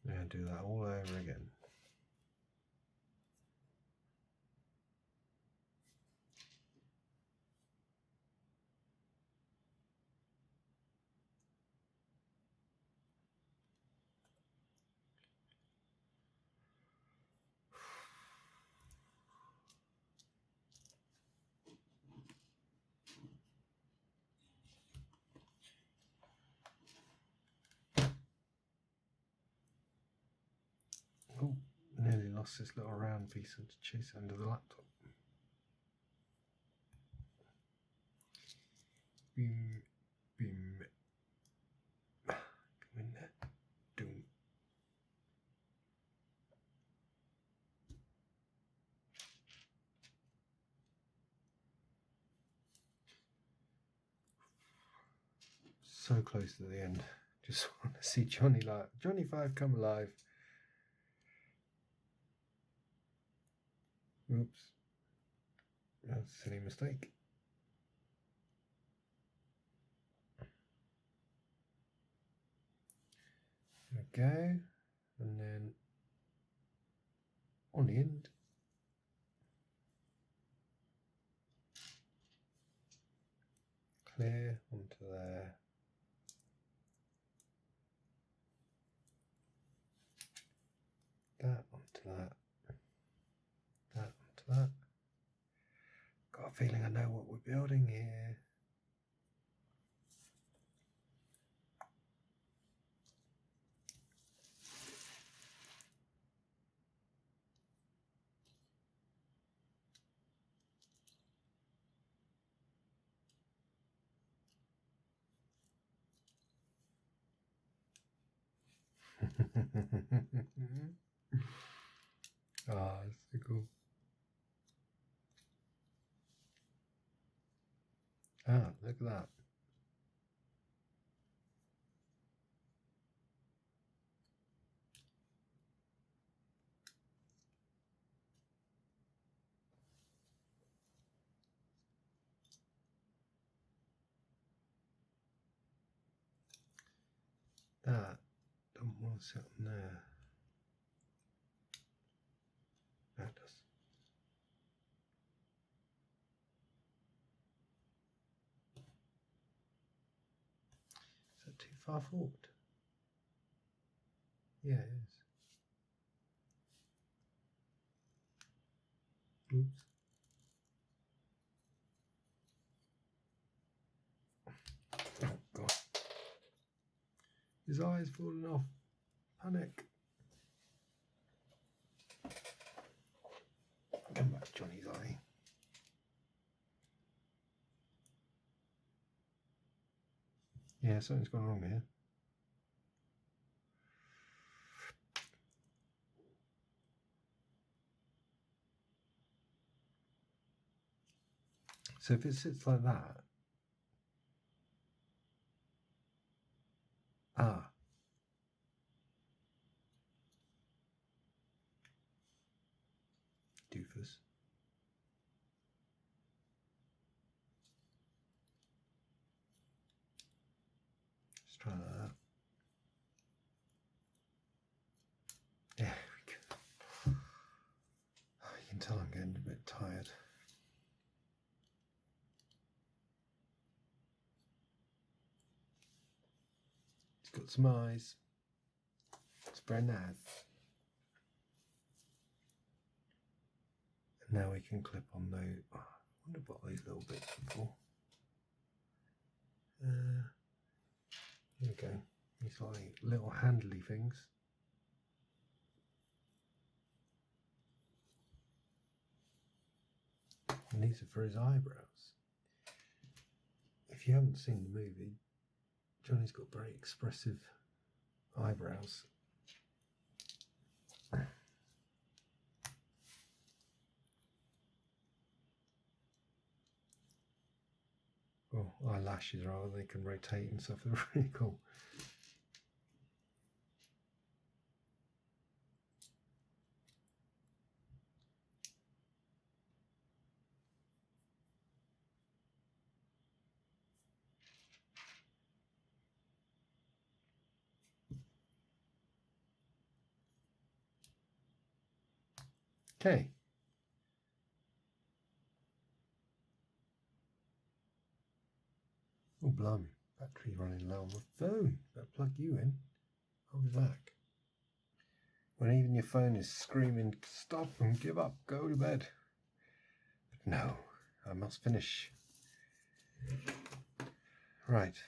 Yeah, do that all over again. Oh, nearly lost this little round piece and chase it under the laptop. Boom, boom. Come in there. Doom. So close to the end. Just want to see Johnny 5 come alive. Oops. That's a silly mistake. There we go. And then on the end. Clear onto there. That onto that. That onto that. Got a feeling I know what we're building here. Ah, that's so cool. Ah, look at that. don't want to sit on there. That does. Is that too far forward? Yeah, it is. Oops. Oh God. His eye's falling off. Panic. Come back, Johnny's eye. Yeah, something's gone wrong here. So if it sits like that, doofus. Let's try that. There we go. You can tell I'm getting a bit tired. It's got some eyes. It's very nice. And now we can clip on those. Oh, I wonder what these little bits are for. Here we go. These like little handly things. And these are for his eyebrows. If you haven't seen the movie, Johnny's got very expressive eyebrows. Well, eyelashes rather, they can rotate and stuff. They're really cool. Okay. Oh, blimey. Battery running low on my phone. Better plug you in. I'll be back. When even your phone is screaming, stop and give up, go to bed. But no, I must finish. Right.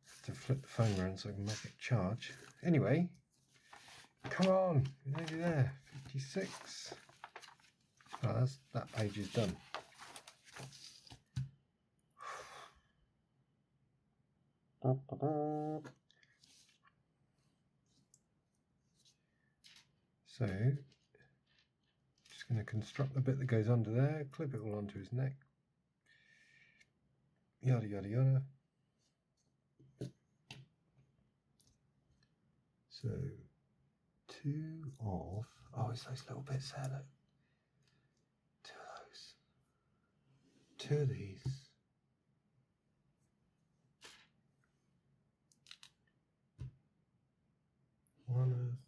Have to flip the phone around so I can make it charge. Anyway, come on, we're nearly there. 56. Oh, that page is done. So, just going to construct the bit that goes under there, clip it all onto his neck. Yada yada yada. So, it's those little bits there, look. Two of these. One of,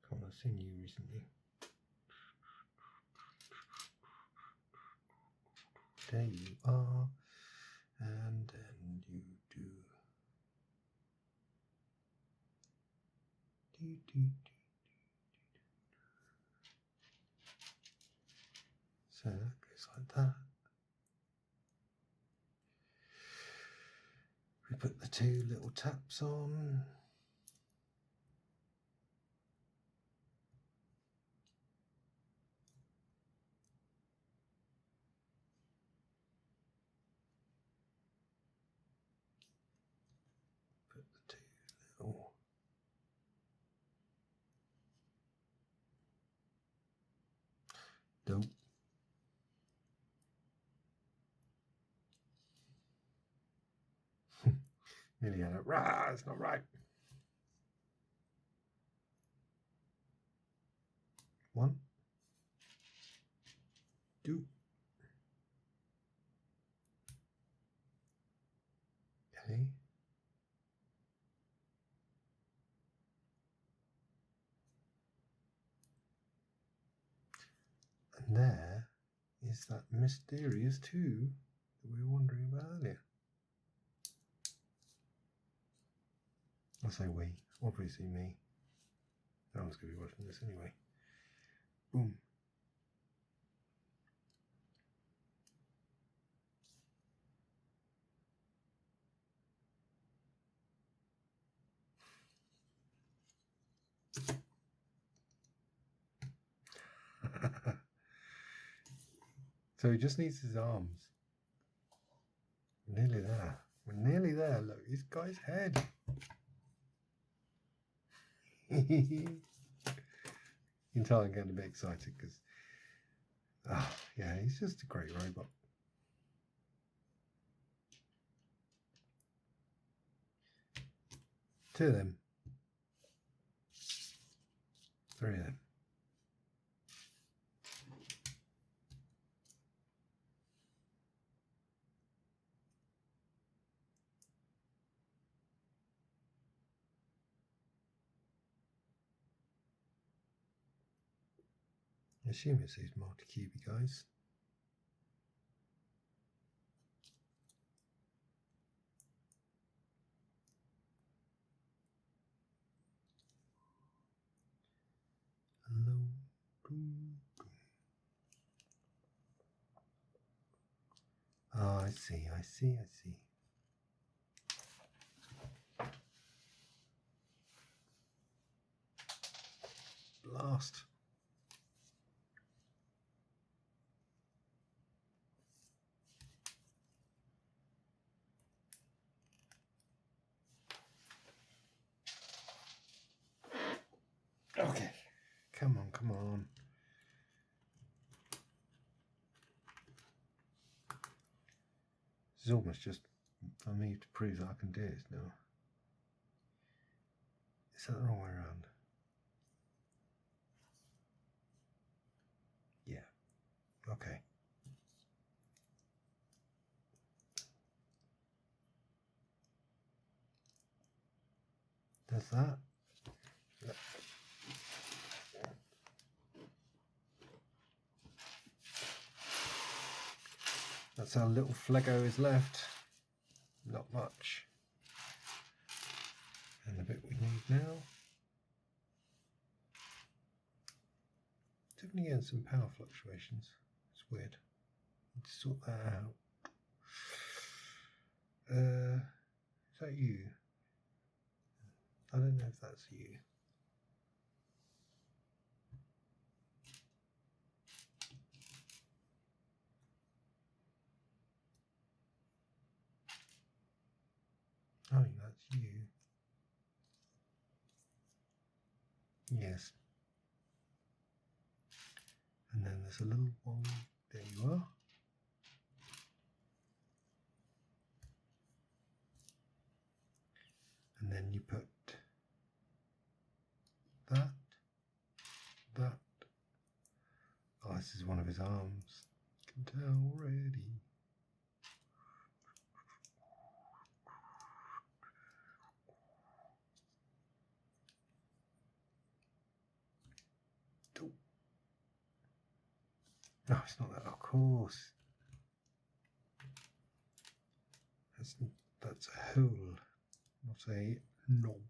come on, I've seen you recently. There you are, and then you do. So that goes like that. We put the two little taps on. Put the two little Don't. Nearly had it. Rah, it's not right. One, two, Okay. And there is that mysterious tube that we were wondering about earlier. I say we, obviously me. No one's going to be watching this anyway. Boom. So he just needs his arms. We're nearly there. We're nearly there. Look, he's got his head. You can tell I'm getting a bit excited because, yeah, he's just a great robot. Two of them. Three of them. I assume it's these multi-cubey guys. Hello. Oh, I see. Blast. Okay. Come on. This is almost just for me to prove that I can do this now. Is that the wrong way around? Yeah. Okay. Does that? That's how little Flego is left. Not much. And the bit we need now. Definitely getting some power fluctuations. It's weird. Let's sort that out. Is that you? I don't know if that's you. I think that's you. Yes. And then there's a little one. There you are. And then you put that. Oh, this is one of his arms. You can tell already. No, it's not that. Of course. That's a hole, not a knob.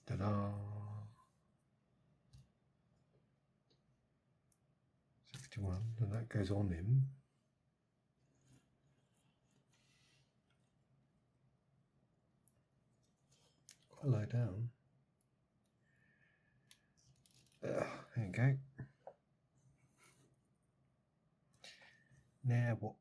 Ta-da! 61, and that goes on him. Quite low down. There you go. Now what?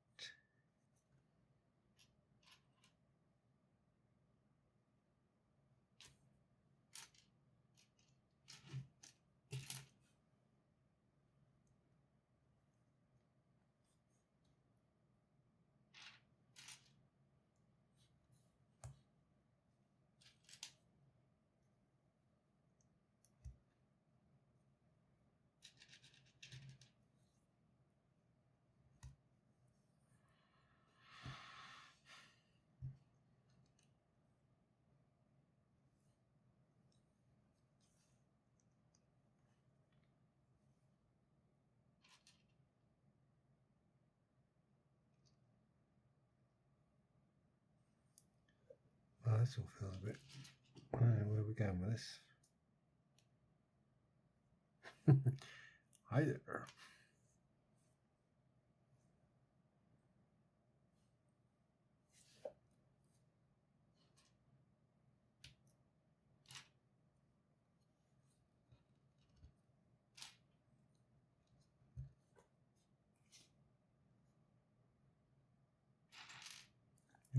this all feels a bit. Where are we going with this? Hi there.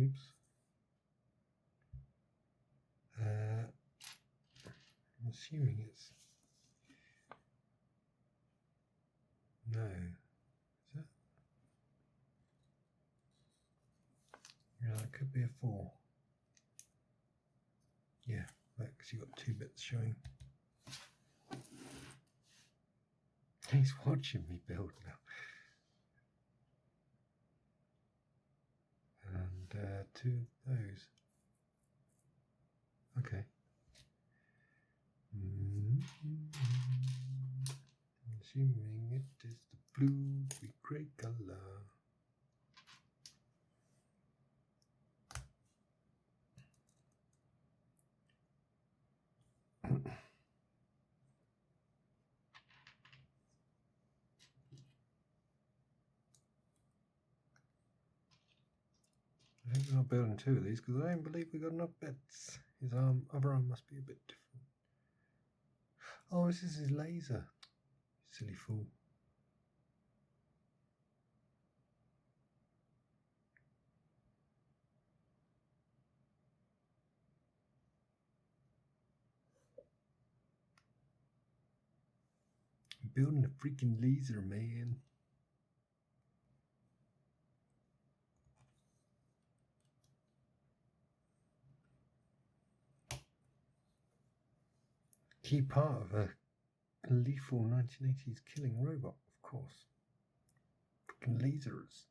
Oops. I'm assuming it's no. Is it? Yeah, it could be a 4. Yeah, because you've got 2 bits showing. He's watching me build now. And 2 of those. Okay. Assuming it is the blue with grey colour. I think we're not building 2 of these because I don't believe we got enough bits. His other arm must be a bit different. Oh, this is his laser. Silly fool. I'm building a freaking laser, man. Key part of a lethal 1980s killing robot, of course. Freaking lasers.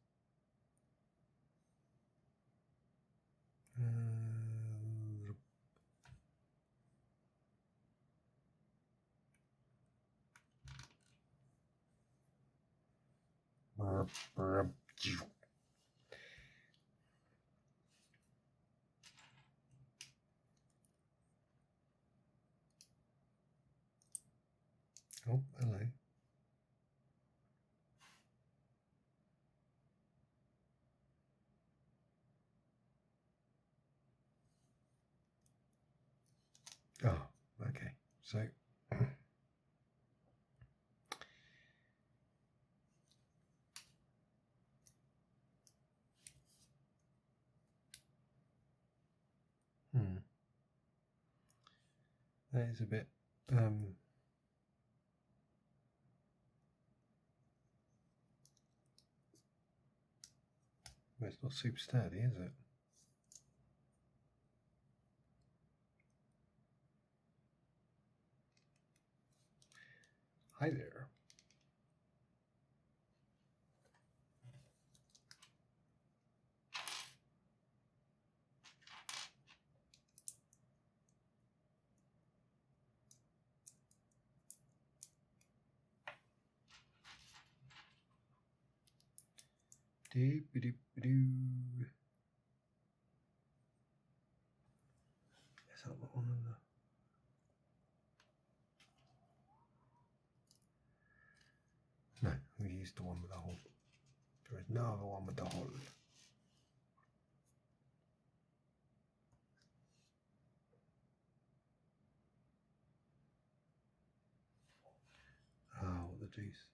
Oh, hello. Oh, okay. So that is a bit well, it's not super sturdy, is it? Hi there. Doop-a-doop-a-doo. Is that one of the... No, we used the one with the hole. There is no other one with the hole. Oh, what the deuce.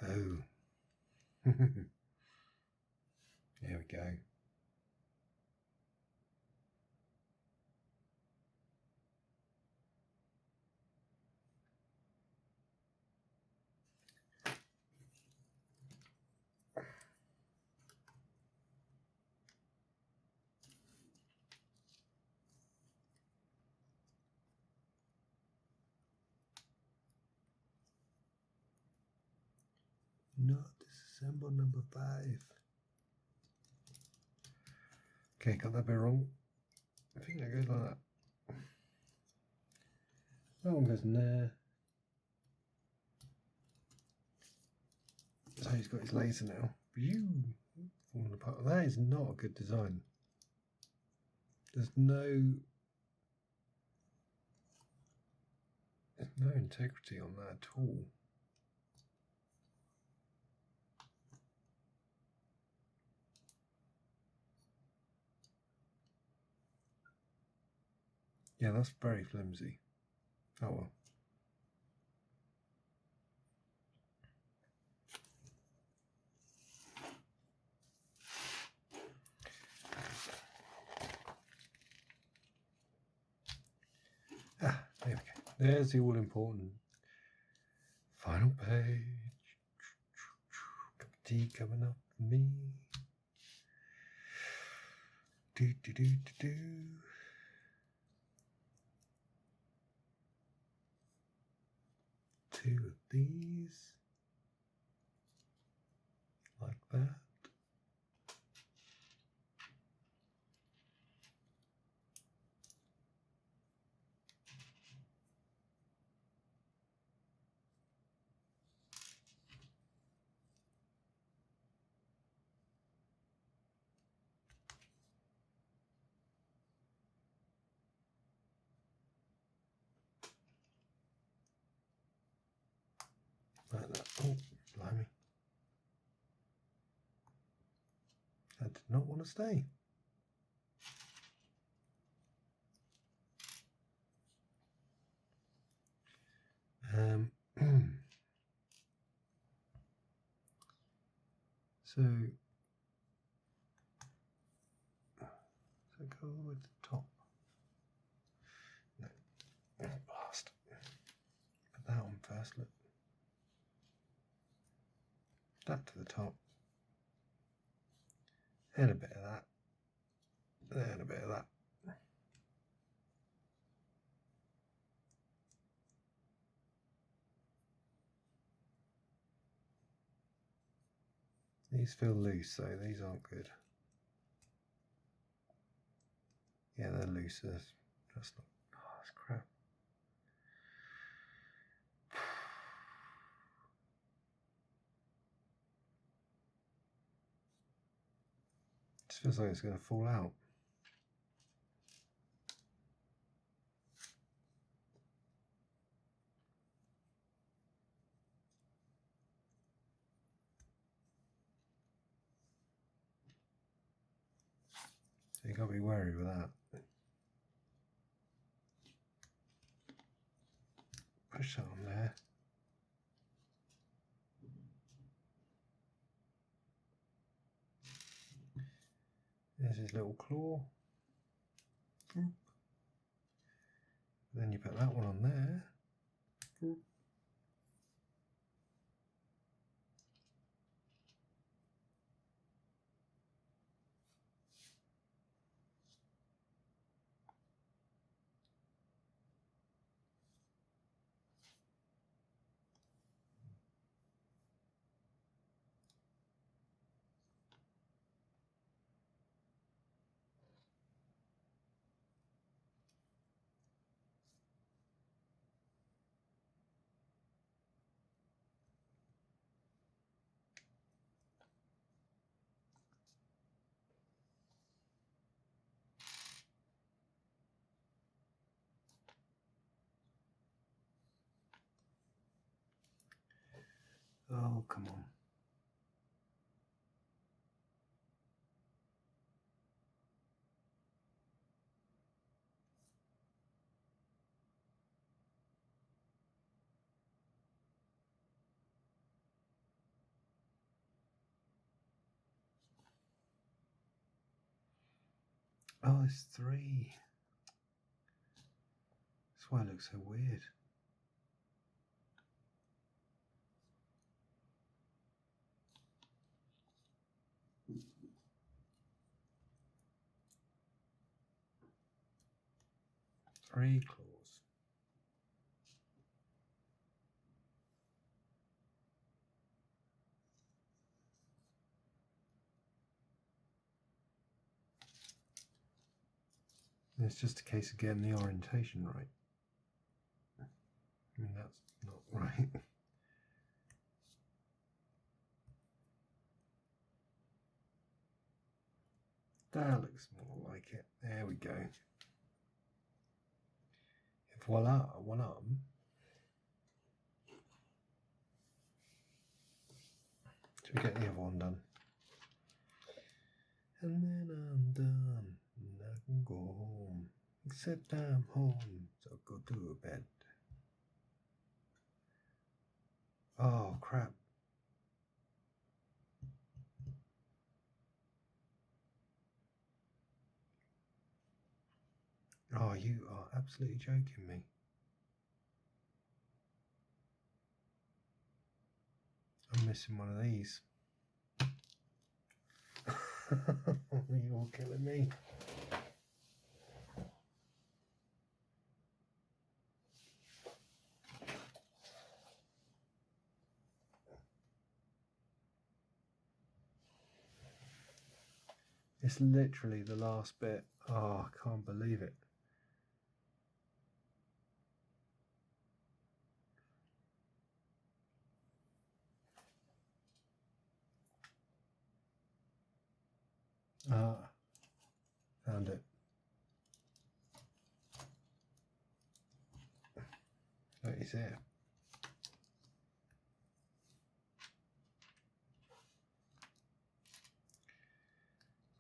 Oh. There we go. not disassemble number 5. Okay, got that bit wrong. I think that goes like that. That one goes in there. So he's got his laser now. Falling apart. That is not a good design. There's no integrity on that at all. Yeah, that's very flimsy. Oh well. There we go. There's the all-important final page. Cup of tea coming up for me. Do do do do do. Two of these, like that. Like that. Oh, blimey. I did not want to stay. So go with the top. No, blast. Put that on first. Look. That to the top. And a bit of that. And a bit of that. These feel loose, so these aren't good. Yeah, they're loose. That's not. Oh, that's crap. It feels like it's going to fall out. So you got to be wary with that. Push that on there. There's his little claw. Then you put that one on there. Oh, come on. Oh, it's 3. That's why it looks so weird. Three claws. It's just a case of getting the orientation right. I mean, that's not right. That looks more like it. There we go. Voila, one arm. Should we get the other one done? And then I'm done, and I can go home. Except I'm home, so go to bed. Oh, crap. Oh, you are absolutely joking me. I'm missing one of these. You're killing me. It's literally the last bit. Oh, I can't believe it. Ah, found it. That is it.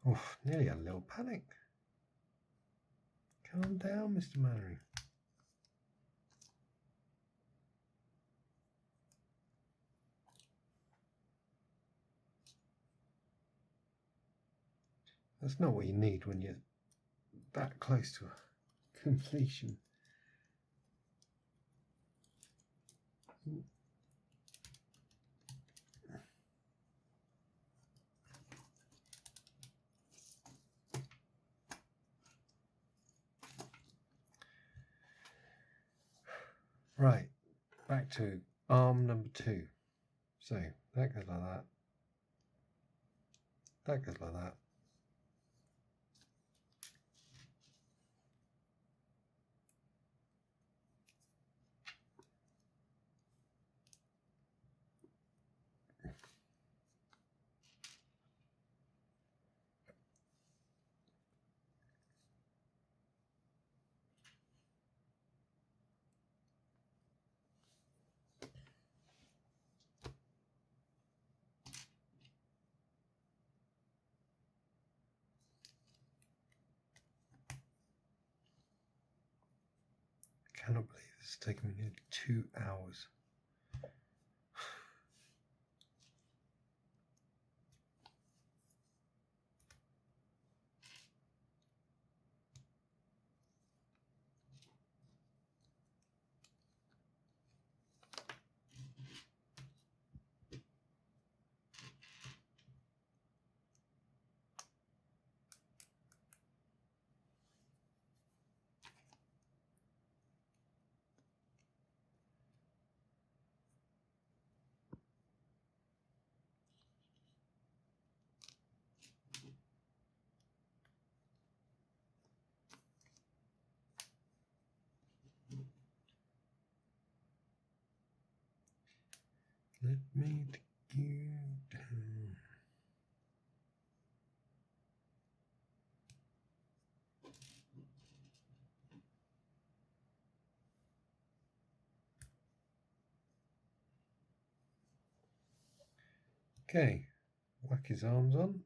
Oh, nearly had a little panic. Calm down, Mr. Mannering. That's not what you need when you're that close to a completion. Right, back to arm number 2. So that goes like that. That goes like that. I cannot believe this has taken me nearly 2 hours. Let me take you down. Okay, whack his arms on.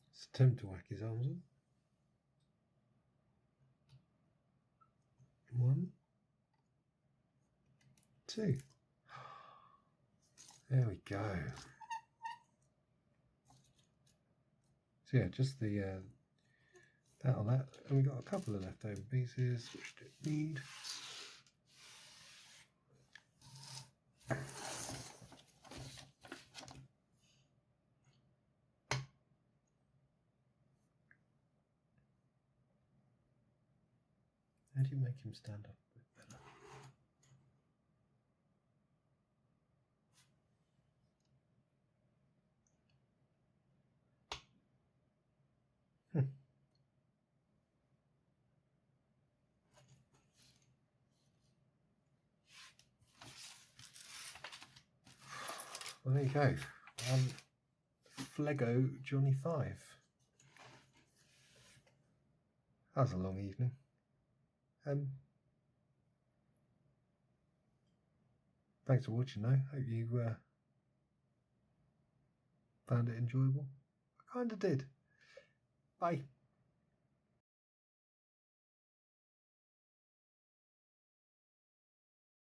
Let's attempt to whack his arms on. 1, 2. There we go. So yeah, just the that on that, and we got a couple of leftover pieces which don't need. How do you make him stand up a bit better? Well, there you go. Flego Johnny 5. That was a long evening. Thanks for watching though. Hope you found it enjoyable. I kind of did. Bye.